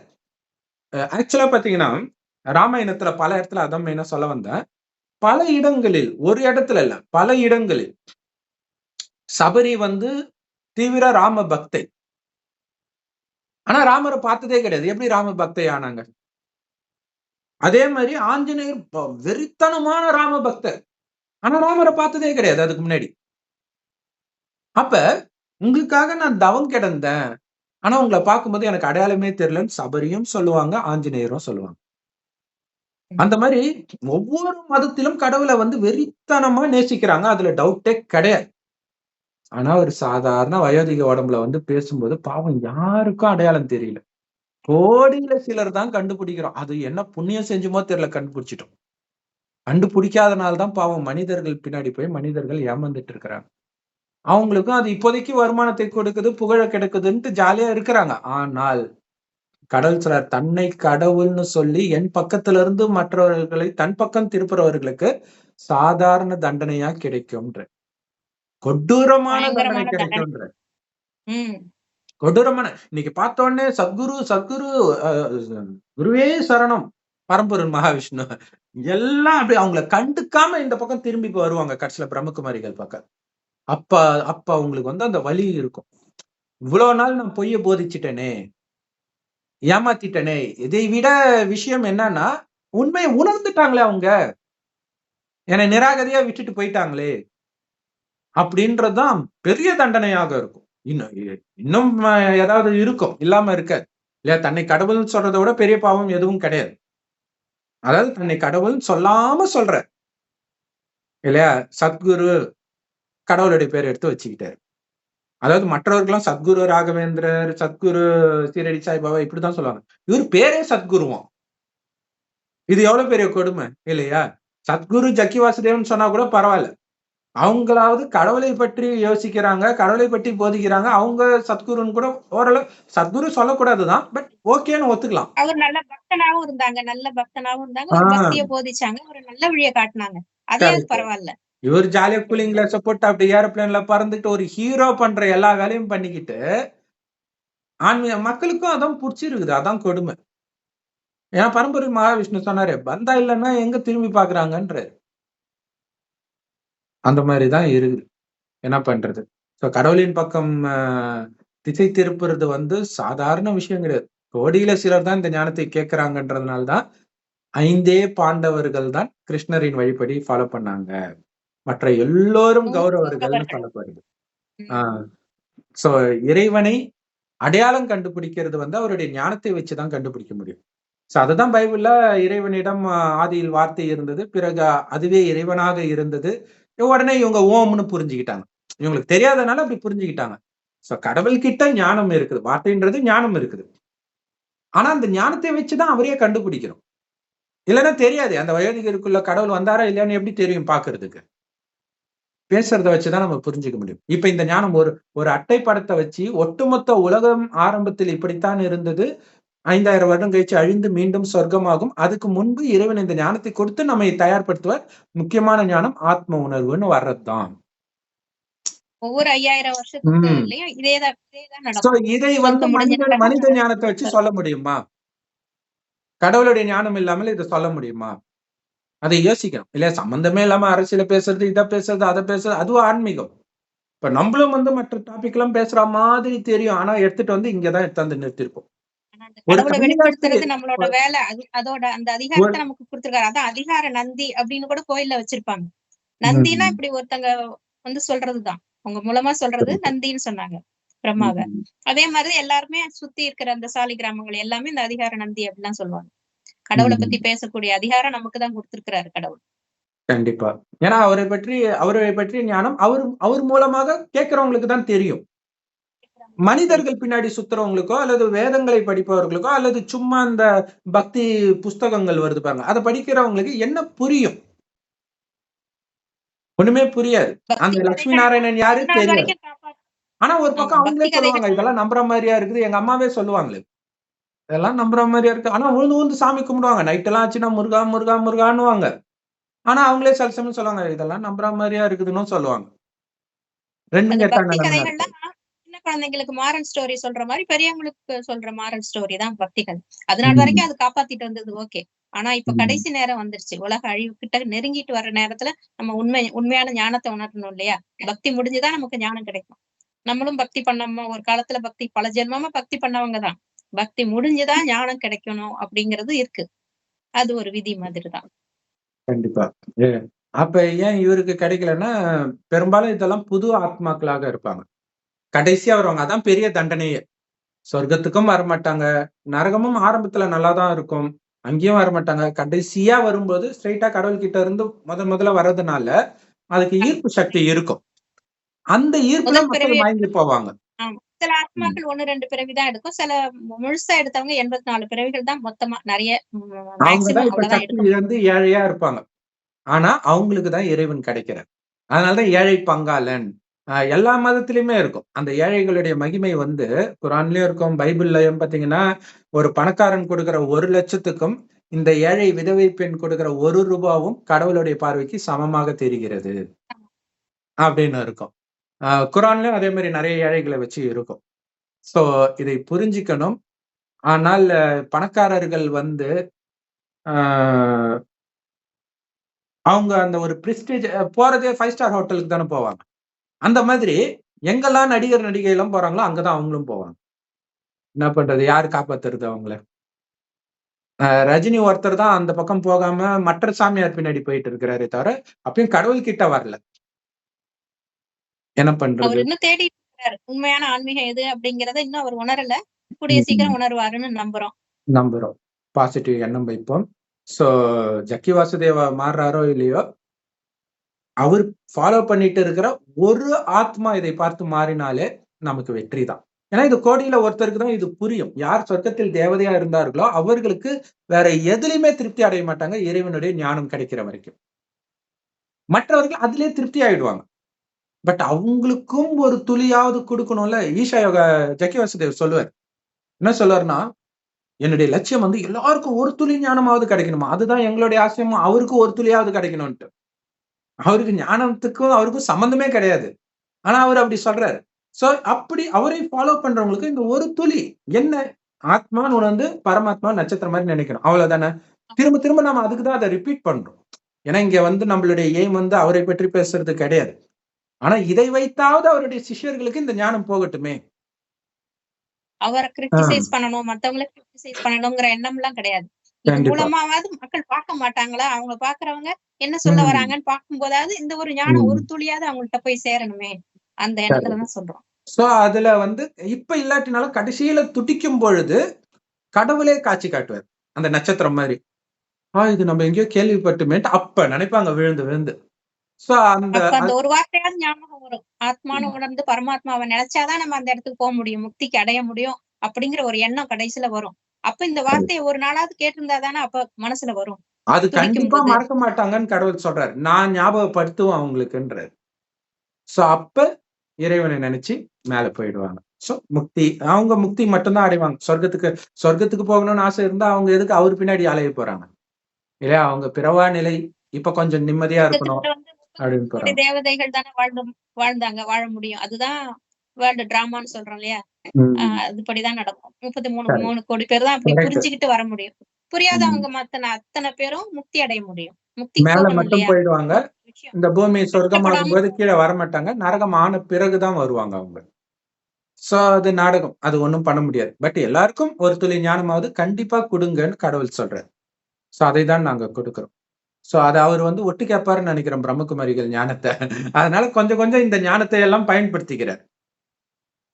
ஆக்சுவலா பாத்தீங்கன்னா ராமாயணத்துல பல இடத்துல அதான் மெயினா சொல்ல வந்தேன். பல இடங்களில், ஒரு இடத்துல இல்ல, பல இடங்களில் சபரி வந்து தீவிர ராம பக்தை. ஆனா ராமரை பார்த்ததே கிடையாது. எப்படி ராம பக்தை ஆனாங்க? அதே மாதிரி ஆஞ்சநேயர் வெறித்தனமான ராம பக்தர். ஆனா ராமரை பார்த்ததே கிடையாது அதுக்கு முன்னாடி. அப்ப உங்களுக்காக நான் தவம் கிடந்தேன். ஆனா உங்களை பார்க்கும்போது எனக்கு அடையாளமே தெரியலன்னு சபரியும் சொல்லுவாங்க, ஆஞ்சநேயரும் சொல்லுவாங்க. அந்த மாதிரி ஒவ்வொரு மதத்திலும் கடவுளை வந்து வெறித்தனமா நேசிக்கிறாங்க. அதுல டவுட்டே கிடையாது. ஆனா ஒரு சாதாரண வயோதிக உடம்புல வந்து பேசும்போது பாவம் யாருக்கும் அடையாளம் தெரியல. கோடியில சிலர் தான் கண்டுபிடிக்கிறோம். அது என்ன புண்ணியம் செஞ்சுமோ தெரியல, கண்டுபிடிச்சிட்டோம். கண்டுபிடிக்காதனால்தான் பாவம் மனிதர்கள் பின்னாடி போய் மனிதர்கள் ஏமாந்துட்டு இருக்கிறாங்க. அவங்களுக்கும் அது இப்போதைக்கு வருமானத்தை கொடுக்குது, புகழ கிடைக்குதுன்ட்டு ஜாலியா இருக்கிறாங்க. ஆனால் கடவுள் சொல்றார், தன்னை கடவுள்னு சொல்லி என் பக்கத்துல இருந்து மற்றவர்களை தன் பக்கம் திருப்புறவர்களுக்கு சாதாரண தண்டனையா கிடைக்கும்ன்ற, கொடூரமான தண்டனை கிடைக்கும்ன்ற. ம். கொடூரமான இன்னைக்கு பார்த்த உடனே சத்குரு சத்குரு குருவே சரணம் பரம்பொருள் மகாவிஷ்ணு எல்லாம் அப்படி அவங்கள கண்டுக்காம இந்த பக்கம் திரும்பி வருவாங்க கடைசியில பிரம்மகுமாரிகள் பக்கம். அப்ப அப்ப அவங்களுக்கு வந்து அந்த வலி இருக்கும். இவ்வளவு நாள் நான் பொய்ய போதிச்சிட்டேனே, ஏமாத்திட்டேனே. இதை விட விஷயம் என்னன்னா உண்மையை உணர்ந்துட்டாங்களே அவங்க, என்னை நிராகரியா விட்டுட்டு போயிட்டாங்களே அப்படின்றதுதான் பெரிய தண்டனையாக இருக்கும். இன்னும் ஏதாவது இருக்கும், இல்லாம இருக்காது இல்லையா? தன்னை கடவுள்னு சொல்றதை விட பெரிய பாவம் எதுவும் கிடையாது. அதாவது தன்னை கடவுள்னு சொல்லாம சொல்ற இல்லையா? சத்குரு கடவுளுடைய பேர் எடுத்து வச்சுக்கிட்டாரு. அதாவது மற்றவர்களும் சத்குரு ராகவேந்திரர், சத்குரு சீரடி சாய்பாபா இப்படிதான் சொல்லுவாங்க. இவர் பேரே சத்குருவாம். இது எவ்வளவு பெரிய கொடுமை இல்லையா? சத்குரு ஜக்கி வாசுதேவன் சொன்னா கூட பரவாயில்ல. அவங்களாவது கடவுளை பற்றி யோசிக்கிறாங்க, கடவுளை பற்றி போதிக்கிறாங்க. அவங்க சத்குருன்னு கூட ஓரளவு சத்குரு சொல்லக்கூடாதுதான், பட் ஓகேன்னு ஒத்துக்கலாம். அவர் நல்ல பக்தனாவும் இருந்தாங்க, நல்ல பக்தனாவும் இருந்தாங்க, ஒரு பக்திய போதிச்சாங்க, ஒரு நல்ல வழியை காட்டினாங்க. அதே பரவாயில்ல. இவர் ஜாலியா கூலிங் கிளாஸ போட்டு அப்படி ஏரோப்ளேன்ல பறந்துட்டு ஒரு ஹீரோ பண்ற எல்லா வேலையும் பண்ணிக்கிட்டு ஆன்மீக மக்களுக்கும் அதான் புடிச்சிருக்குது. அதான் கொடுமை. ஏன்னா பரம்பொருள் மகாவிஷ்ணு சொன்னாரு, பந்தா இல்லைன்னா எங்க திரும்பி பாக்குறாங்கன்றாரு. அந்த மாதிரிதான் இருக்குது. என்ன பண்றது? சோ கடவுளின் பக்கம் திசை திருப்புறது வந்து சாதாரண விஷயம் கிடையாது. கோடியில சிலர் தான் இந்த ஞானத்தை கேட்கிறாங்கன்றதுனால்தான் 5 பாண்டவர்கள் தான் கிருஷ்ணரின் வழிபடி ஃபாலோ பண்ணாங்க. மற்ற எல்லோரும் கௌரவர்கள்னு சொல்லப்படுது. சோ இறைவனை அடையாளம் கண்டுபிடிக்கிறது வந்து அவருடைய ஞானத்தை வச்சுதான் கண்டுபிடிக்க முடியும். சோ அதுதான் பைபிள்ல இறைவனிடம் ஆதியில் வார்த்தை இருந்தது, பிறகு அதுவே இறைவனாக இருந்தது. உடனே இவங்க ஓம்னு புரிஞ்சுக்கிட்டாங்க. இவங்களுக்கு தெரியாதனால அப்படி புரிஞ்சுக்கிட்டாங்க. சோ கடவுள் கிட்ட ஞானம் இருக்குது, வார்த்தைன்றது ஞானம் இருக்குது. ஆனா அந்த ஞானத்தை வச்சுதான் அவரையே கண்டுபிடிக்கிறோம். இல்லைன்னா தெரியாது. அந்த வயோதிகருக்குள்ள கடவுள் வந்தாரா இல்லையான்னு எப்படி தெரியும் பாக்குறதுக்கு? பேசுறத வச்சுதான் நம்ம புரிஞ்சுக்க முடியும். இப்ப இந்த ஞானம் ஒரு அட்டை படத்தை வச்சு ஒட்டுமொத்த உலகம் ஆரம்பத்தில் இப்படித்தான் இருந்தது, 5000 வருடம் கழிச்சு அழிந்து மீண்டும் சொர்க்கமாகும், அதுக்கு முன்பு இறைவன் இந்த ஞானத்தை கொடுத்து நம்மை தயார்படுத்துவார். முக்கியமான ஞானம் ஆத்ம உணர்வுன்னு வர்றதுதான். ஒவ்வொரு 5000 வருஷத்துலயும் இதேதான் நடக்கும். இதை வந்து மனித ஞானத்தை வச்சு சொல்ல முடியுமா? கடவுளுடைய ஞானம் இல்லாமல் இதை சொல்ல முடியுமா? அதை யோசிக்கணும் இல்லையா? சம்பந்தமே இல்லாம அரசியல பேசுறது, இதை பேசுறது, அதை பேசுறது, அதுவும் ஆன்மீகம். இப்ப நம்மளும் வந்து மற்ற டாபிக் எல்லாம் பேசுற மாதிரி தெரியும், ஆனா எடுத்துட்டு வந்து இங்கதான் எடுத்து நிறுத்திருப்போம். வெளிப்படுத்துறது நம்மளோட வேலை. அதோட அந்த அதிகாரத்தை நமக்கு கொடுத்திருக்காரு. அதான் அதிகார நந்தி அப்படின்னு கூட கோயில்ல வச்சிருப்பாங்க. நந்தினா இப்படி ஒருத்தங்க வந்து சொல்றதுதான், உங்க மூலமா சொல்றது நந்தின்னு சொன்னாங்க பிரம்மாவை. அதே மாதிரி எல்லாருமே சுத்தி இருக்கிற அந்த சாலி கிராமங்கள் எல்லாமே இந்த அதிகார நந்தி அப்படிலாம் சொல்லுவாங்க. கடவுளை பத்தி பேசக்கூடிய அதிகாரம் நமக்கு தான் கொடுத்திருக்கிறாரு கடவுள். கண்டிப்பா. ஏன்னா அவரை பற்றி ஞானம் அவர் மூலமாக கேட்கிறவங்களுக்கு தான் தெரியும். மனிதர்கள் பின்னாடி சுத்துறவங்களுக்கோ அல்லது வேதங்களை படிப்பவர்களுக்கோ அல்லது சும்மா அந்த பக்தி புஸ்தகங்கள் வருது பாருங்க, அதை படிக்கிறவங்களுக்கு என்ன புரியும்? ஒண்ணுமே புரியாது. அந்த லட்சுமி நாராயணன் யாரு தெரியாது. ஆனா ஒரு பக்கம் அவங்களே சொல்லுவாங்க, இதெல்லாம் நம்புற மாதிரியா இருக்குது. எங்க அம்மாவே சொல்லுவாங்களே, இதெல்லாம் நம்புற மாதிரியா இருக்கு. ஆனா உழுந்து சாமி கும்பிடுவாங்க. நைட் எல்லாம் ஆச்சுன்னா முருகா முருகா முருகான்னுவாங்க. ஆனா அவங்களே சில சமயம் சொல்லுவாங்க, இதெல்லாம் நம்புற மாதிரியா இருக்குதுன்னு சொல்லுவாங்க. ரெண்டும் சின்ன குழந்தைங்களுக்கு மாரல் ஸ்டோரி சொல்ற மாதிரி பெரியவங்களுக்கு சொல்ற மாரல் ஸ்டோரி தான் பக்திகள். அதனால வரைக்கும் அது காப்பாத்திட்டு வந்தது. ஓகே. ஆனா இப்ப கடைசி நேரம் வந்துருச்சு. உலக அழிவு கிட்ட நெருங்கிட்டு வர்ற நேரத்துல நம்ம உண்மையான ஞானத்தை உணரணும் இல்லையா? பக்தி முடிஞ்சுதான் நமக்கு ஞானம் கிடைக்கும். நம்மளும் பக்தி பண்ணாம ஒரு காலத்துல பல ஜென்மமா பக்தி பண்ணவங்கதான். பக்தி முடிஞ்சுதான் ஞானம் கிடைக்கணும் அப்படிங்கிறது இருக்கு. அது ஒரு விதி மாதிரிதான். கண்டிப்பா. அப்ப ஏன் இவருக்கு கிடைக்கலன்னா, பெரும்பாலும் இதெல்லாம் புது ஆத்மாக்களாக இருப்பாங்க. கடைசியா வருவாங்க. அதான் பெரிய தண்டனையே. சொர்க்கத்துக்கும் வரமாட்டாங்க, நரகமும் ஆரம்பத்துல நல்லாதான் இருக்கும், அங்கேயும் வரமாட்டாங்க. கடைசியா வரும்போது ஸ்ட்ரைட்டா கடவுள் கிட்ட இருந்து முதல்ல வர்றதுனால அதுக்கு ஈர்ப்பு சக்தி இருக்கும். அந்த ஈர்ப்புல மக்கள் வாங்கி போவாங்க. சில ஆத்மாக்கள் 1-2 பிறவிதான் எடுக்கும். சில முழுசா எடுத்தவங்க 84 பிறவிகள் தான் மொத்தமா நிறைய. அவங்கதான் இப்ப சக்தி இழந்து ஏழையா இருப்பாங்க. ஆனா அவங்களுக்கு தான் இறைவன் கிடைக்கிறார். அதனாலதான் ஏழை பங்காளன் எல்லா மதத்திலுமே இருக்கும். அந்த ஏழைகளுடைய மகிமை வந்து குரான்லயும் இருக்கும், பைபிள்லயும் பாத்தீங்கன்னா, ஒரு பணக்காரன் கொடுக்கிற 1 லட்சத்துக்கும் இந்த ஏழை விதவை பெண் கொடுக்கிற 1 ரூபாவும் கடவுளுடைய பார்வைக்கு சமமாக தெரிகிறது அப்படின்னு இருக்கும். குரான்லயும் அதே மாதிரி நிறைய ஏழைகளை வச்சு இருக்கும். சோ இதை புரிஞ்சுக்கணும். ஆனால் பணக்காரர்கள் வந்து அவங்க அந்த ஒரு பிரிஸ்டேஜ் போறதே 5 ஸ்டார் ஹோட்டலுக்கு தானே போவாங்க. அந்த மாதிரி எங்கெல்லாம் நடிகர் நடிகை எல்லாம் போறாங்களோ அங்கதான் அவங்களும் போவாங்க. என்ன பண்றது? யாரு காப்பாத்துறது அவங்கள? ரஜினி ஒருத்தர் தான் அந்த பக்கம் போகாம மற்ற சாமியார் பின்னாடி போயிட்டு இருக்கிறாரே தவிர அப்பயும் கடவுள் கிட்ட வரல. என்ன பண்றது? அவர் இன்னும் தேடிட்டு இருக்கிறாரு. உண்மையான ஆன்மீகம் எது அப்படிங்கறத இன்னும் அவர் உணரல. கூடிய சீக்கிரம் உணர்வாருன்னு நம்புறோம். பாசிட்டிவ் எண்ணம் வைப்போம். சோ ஜக்கி வாசுதேவா மாறுறாரோ இல்லையோ, அவர் ஃபாலோ பண்ணிட்டு இருக்கிற ஒரு ஆத்மா இதை பார்த்து மாறினாலே நமக்கு வெற்றி தான். ஏன்னா இது கோடியில ஒருத்தருக்கு தான் இது புரியும். யார் சொர்க்கத்தில் தேவதையா இருந்தார்களோ அவர்களுக்கு வேற எதுலையுமே திருப்தி அடைய மாட்டாங்க, இறைவனுடைய ஞானம் கிடைக்கிற வரைக்கும். மற்றவர்கள் அதிலே திருப்தி ஆயிடுவாங்க. பட் அவங்களுக்கும் ஒரு துளியாவது கொடுக்கணும்ல. ஈஷா யோகா ஜக்கி வாசுதேவ் சொல்லுவார். என்ன சொல்லுவாருன்னா, என்னுடைய லட்சியம் வந்து எல்லாருக்கும் ஒரு துளி ஞானமாவது கிடைக்கணுமா, அதுதான் எங்களுடைய ஆசையமும். அவருக்கு ஒரு துளியாவது கிடைக்கணும்ட்டு. அவருக்கு ஞானத்துக்கும் அவருக்கும் சம்பந்தமே கிடையாது. ஆனா அவர் அப்படி சொல்றாரு. சோ அப்படி அவரை ஃபாலோ பண்றவங்களுக்கு இந்த ஒரு துளி என்ன ஆத்மான்னு உணர்ந்து பரமாத்மா நட்சத்திரம் மாதிரி நினைக்கணும். அவ்வளவுதானே. திரும்ப திரும்ப நாம அதுக்குதான் அதை ரிப்பீட் பண்றோம். ஏன்னா இங்க வந்து நம்மளுடைய எய்ம் வந்து அவரை பற்றி பேசுறது கிடையாது. ஆனா இதை வைத்தாவது அவருடைய சிஷ்யர்களுக்கு இந்த ஞானம் போகட்டுமே. அவரை கிரிட்டிசைஸ் பண்ணணும், மத்தவங்களை கிரிட்டிசைஸ் பண்ணணுங்கிற எண்ணம் எல்லாம் கிடையாது. இது மூலமாவது மக்கள் பார்க்க மாட்டாங்களா? அவங்க பாக்குறவங்க என்ன சொல்ல வராங்கன்னு பார்க்கும் போதாவது இந்த ஒரு ஞானம் ஒரு துளியாவது அவங்கள்ட்ட போய் சேரணுமே, அந்த எண்ணத்துலதான் சொல்றோம். சோ அதுல வந்து இப்ப இல்லாட்டினாலும் கடைசியில துடிக்கும் பொழுது கடவுளே காட்சி காட்டுவார். அந்த நட்சத்திரம் மாதிரி. இது நம்ம எங்கேயோ கேள்விப்பட்டுமேட்டு அப்ப நினைப்பாங்க விழுந்து விழுந்து. சோ அந்த ஒரு வார்த்தையாவது ஞாபகம் வரும். ஆத்மானு உணர்ந்து பரமாத்மாவை நினைச்சாதான் நம்ம அந்த இடத்துக்கு போக முடியும், முக்திக்கு அடைய முடியும் அப்படிங்கிற ஒரு எண்ணம் கடைசியில வரும். அப்ப இந்த வார்த்தையை ஒரு நாளாவது கேட்டிருந்தா தானே அப்ப மனசுல வரும். அது கண்டிப்பா மறக்க மாட்டாங்கன்னு கடவுள் சொல்றாரு. நான் ஞாபகப்படுத்துவேன் அவங்களுக்குன்றாரு. சோ அப்ப இறைவனை நினைச்சு மேல போயிடுவாங்க. சோ முக்தி, அவங்க முக்தி மட்டும்தான் அடைவாங்க. சொர்க்கத்துக்கு போகணும்னு ஆசை இருந்தா அவங்க எதுக்கு அவர் பின்னாடி அலைய போறாங்க இல்லையா? அவங்க பிறவா நிலை இப்ப கொஞ்சம் நிம்மதியா இருக்கணும் அப்படின்னு போறாங்க. தேவதைகள் தானே வாழ்ந்தாங்க, வாழ முடியும். அதுதான் வேர்ல்டு டிராமான்னு சொல்றோம் இல்லையா? அதுபடிதான் நடக்கும். 33 கோடி பேர் தான் அப்படி புரிஞ்சுக்கிட்டு வர முடியும். புரியாதவங்க அத்தனை பேரும் முக்தி அடைய முடியும். முக்தி மேல மட்டும் போயிடுவாங்க. இந்த பூமி சொர்க்கமாகும் போது கீழே வரமாட்டாங்க. நரகம் ஆன பிறகுதான் வருவாங்க அவங்க. சோ அது நாடகம், அது ஒண்ணும் பண்ண முடியாது. பட் எல்லாருக்கும் ஒரு துளி ஞானமாவது கண்டிப்பா கொடுங்கன்னு கடவுள் சொல்றாரு. சோ அதை தான் நாங்க கொடுக்கிறோம். சோ அதை அவர் வந்து ஒட்டு கேட்பாருன்னு நினைக்கிறோம் பிரம்மகுமாரிகள் ஞானத்தை. அதனால கொஞ்சம் கொஞ்சம் இந்த ஞானத்தை எல்லாம் பயன்படுத்திக்கிறார்.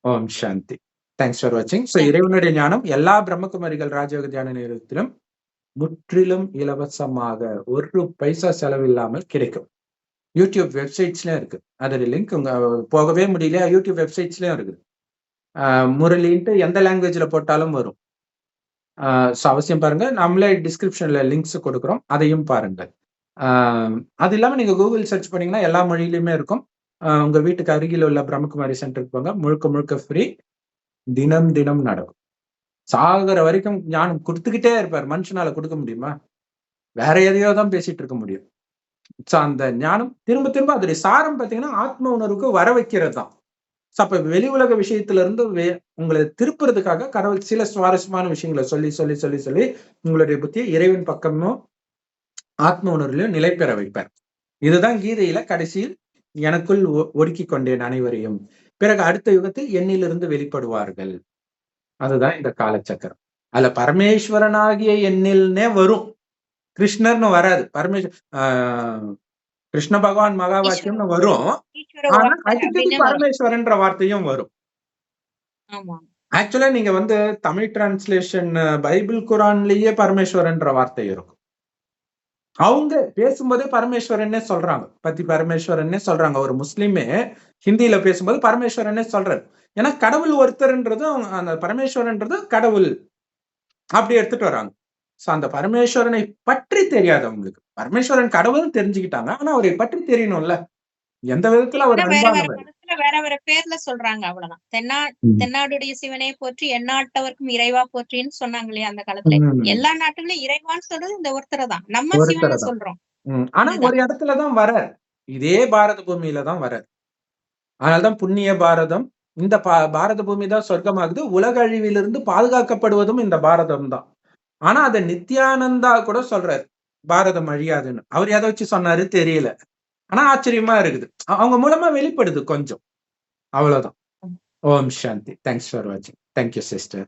ஓம் சாந்தி. தேங்க்ஸ் ஃபார் வாட்சிங். சோ இறைவனுடைய ஞானம் எல்லா பிரம்மகுமாரிகள் ராஜயோக தியான நிலையத்திலும் முற்றிலும் இலவசமாக, ஒரு பைசா செலவில்லாமல் கிடைக்கும். யூடியூப் வெப்சைட்ஸ்லயும் இருக்கு. அதோட லிங்க் உங்க போகவே முடியலையா? யூடியூப் வெப்சைட்ஸ்லயும் இருக்குது. முரளின்ட்டு எந்த லாங்குவேஜ்ல போட்டாலும் வரும். அவசியம் பாருங்க. நம்மளே டிஸ்கிரிப்ஷன்ல லிங்க்ஸ் கொடுக்குறோம், அதையும் பாருங்க. அது இல்லாம நீங்க கூகுள் சர்ச் பண்ணீங்கன்னா எல்லா மொழியிலுமே இருக்கும். உங்க வீட்டுக்கு அருகில் உள்ள பிரம்மகுமாரி சென்டருக்கு போங்க. முழுக்க முழுக்க ஃப்ரீ. தினம் தினம் நடக்கும். சாகுற வரைக்கும் ஞானம் கொடுத்துக்கிட்டே இருப்பார். மனுஷனால கொடுக்க முடியுமா? வேற எதையோ தான் பேசிட்டு இருக்க முடியும். அந்த ஞானம் திரும்ப திரும்ப அதோடைய சாரம் பார்த்தீங்கன்னா ஆத்ம உணர்வுக்கு வர வைக்கிறது தான். அப்ப வெளி உலக விஷயத்துல இருந்து உங்களை திருப்புறதுக்காக கடவுள் சில சுவாரஸ்யமான விஷயங்களை சொல்லி சொல்லி சொல்லி சொல்லி உங்களுடைய புத்தியை இறைவன் பக்கமும் ஆத்ம உணர்வுலையும் நிலை பெற வைப்பார். இதுதான் கீதையில கடைசியில் எனக்குள் ஒடுக்கி கொண்டேன் அனைவரையும், பிறகு அடுத்த யுகத்தில் என்னிலிருந்து வெளிப்படுவார்கள். அதுதான் இந்த காலச்சக்கரம். அதுல பரமேஸ்வரனாகிய எண்ணில்னே வரும், கிருஷ்ணர்னு வராது. கிருஷ்ண பகவான் மகா வாக்கியம்னு வரும். ஆனா அடிக்கடி பரமேஸ்வரன்ற வார்த்தையும் வரும். ஆக்சுவலா நீங்க வந்து தமிழ் டிரான்ஸ்லேஷன் பைபிள் குரான்லயே பரமேஸ்வரன்ற வார்த்தை இருக்கும். அவங்க பேசும்போதே பரமேஸ்வரன்னே சொல்றாங்க, பத்தி பரமேஸ்வரன்னே சொல்றாங்க. ஒரு முஸ்லிமே ஹிந்தியில பேசும்போது பரமேஸ்வரன்னே சொல்றாரு. ஏன்னா கடவுள் ஒருத்தர்ன்றது, அந்த பரமேஸ்வரன்றது கடவுள் அப்படி எடுத்துட்டு வராங்க. அந்த பரமேஸ்வரனை பற்றி தெரியாது அவங்களுக்கு. பரமேஸ்வரன் கடவுள் தெரிஞ்சுக்கிட்டாங்க, ஆனா அவரை பற்றி தெரியணும்ல. எந்த விதத்துல அவர் வேற வேற பேர்ல சொல்றாங்க, அவ்வளவுதான். தென்னாடுடைய சிவனை போற்றி எந்நாட்டவர்க்கும் இறைவா போற்றின்னு சொன்னாங்க இல்லையா அந்த காலத்துல. எல்லா நாட்டுலயும் இறைவான்னு சொல்றது இந்த ஒருத்தரை தான், நம்ம சிவனை சொல்றோம். ஆனா ஒரு இடத்துலதான் வர, இதே பாரத பூமியில தான் வர. அதனால்தான் புண்ணிய பாரதம். இந்த பாரத பூமி தான் சொர்க்கமாகுது. உலக அழிவிலிருந்து பாதுகாக்கப்படுவதும் இந்த பாரதம் தான். ஆனா அத நித்யானந்தா கூட சொல்றாரு, பாரதம் அழியாதுன்னு. அவர் எதை வச்சு சொன்னாரு தெரியல. ஆனா ஆச்சரியமா இருக்குது. அவங்க மூலமா வெளிப்படுது கொஞ்சம். அவ்வளவுதான். ஓம் சாந்தி. தேங்க்ஸ் ஃபார் வாட்சிங். Thank you sister.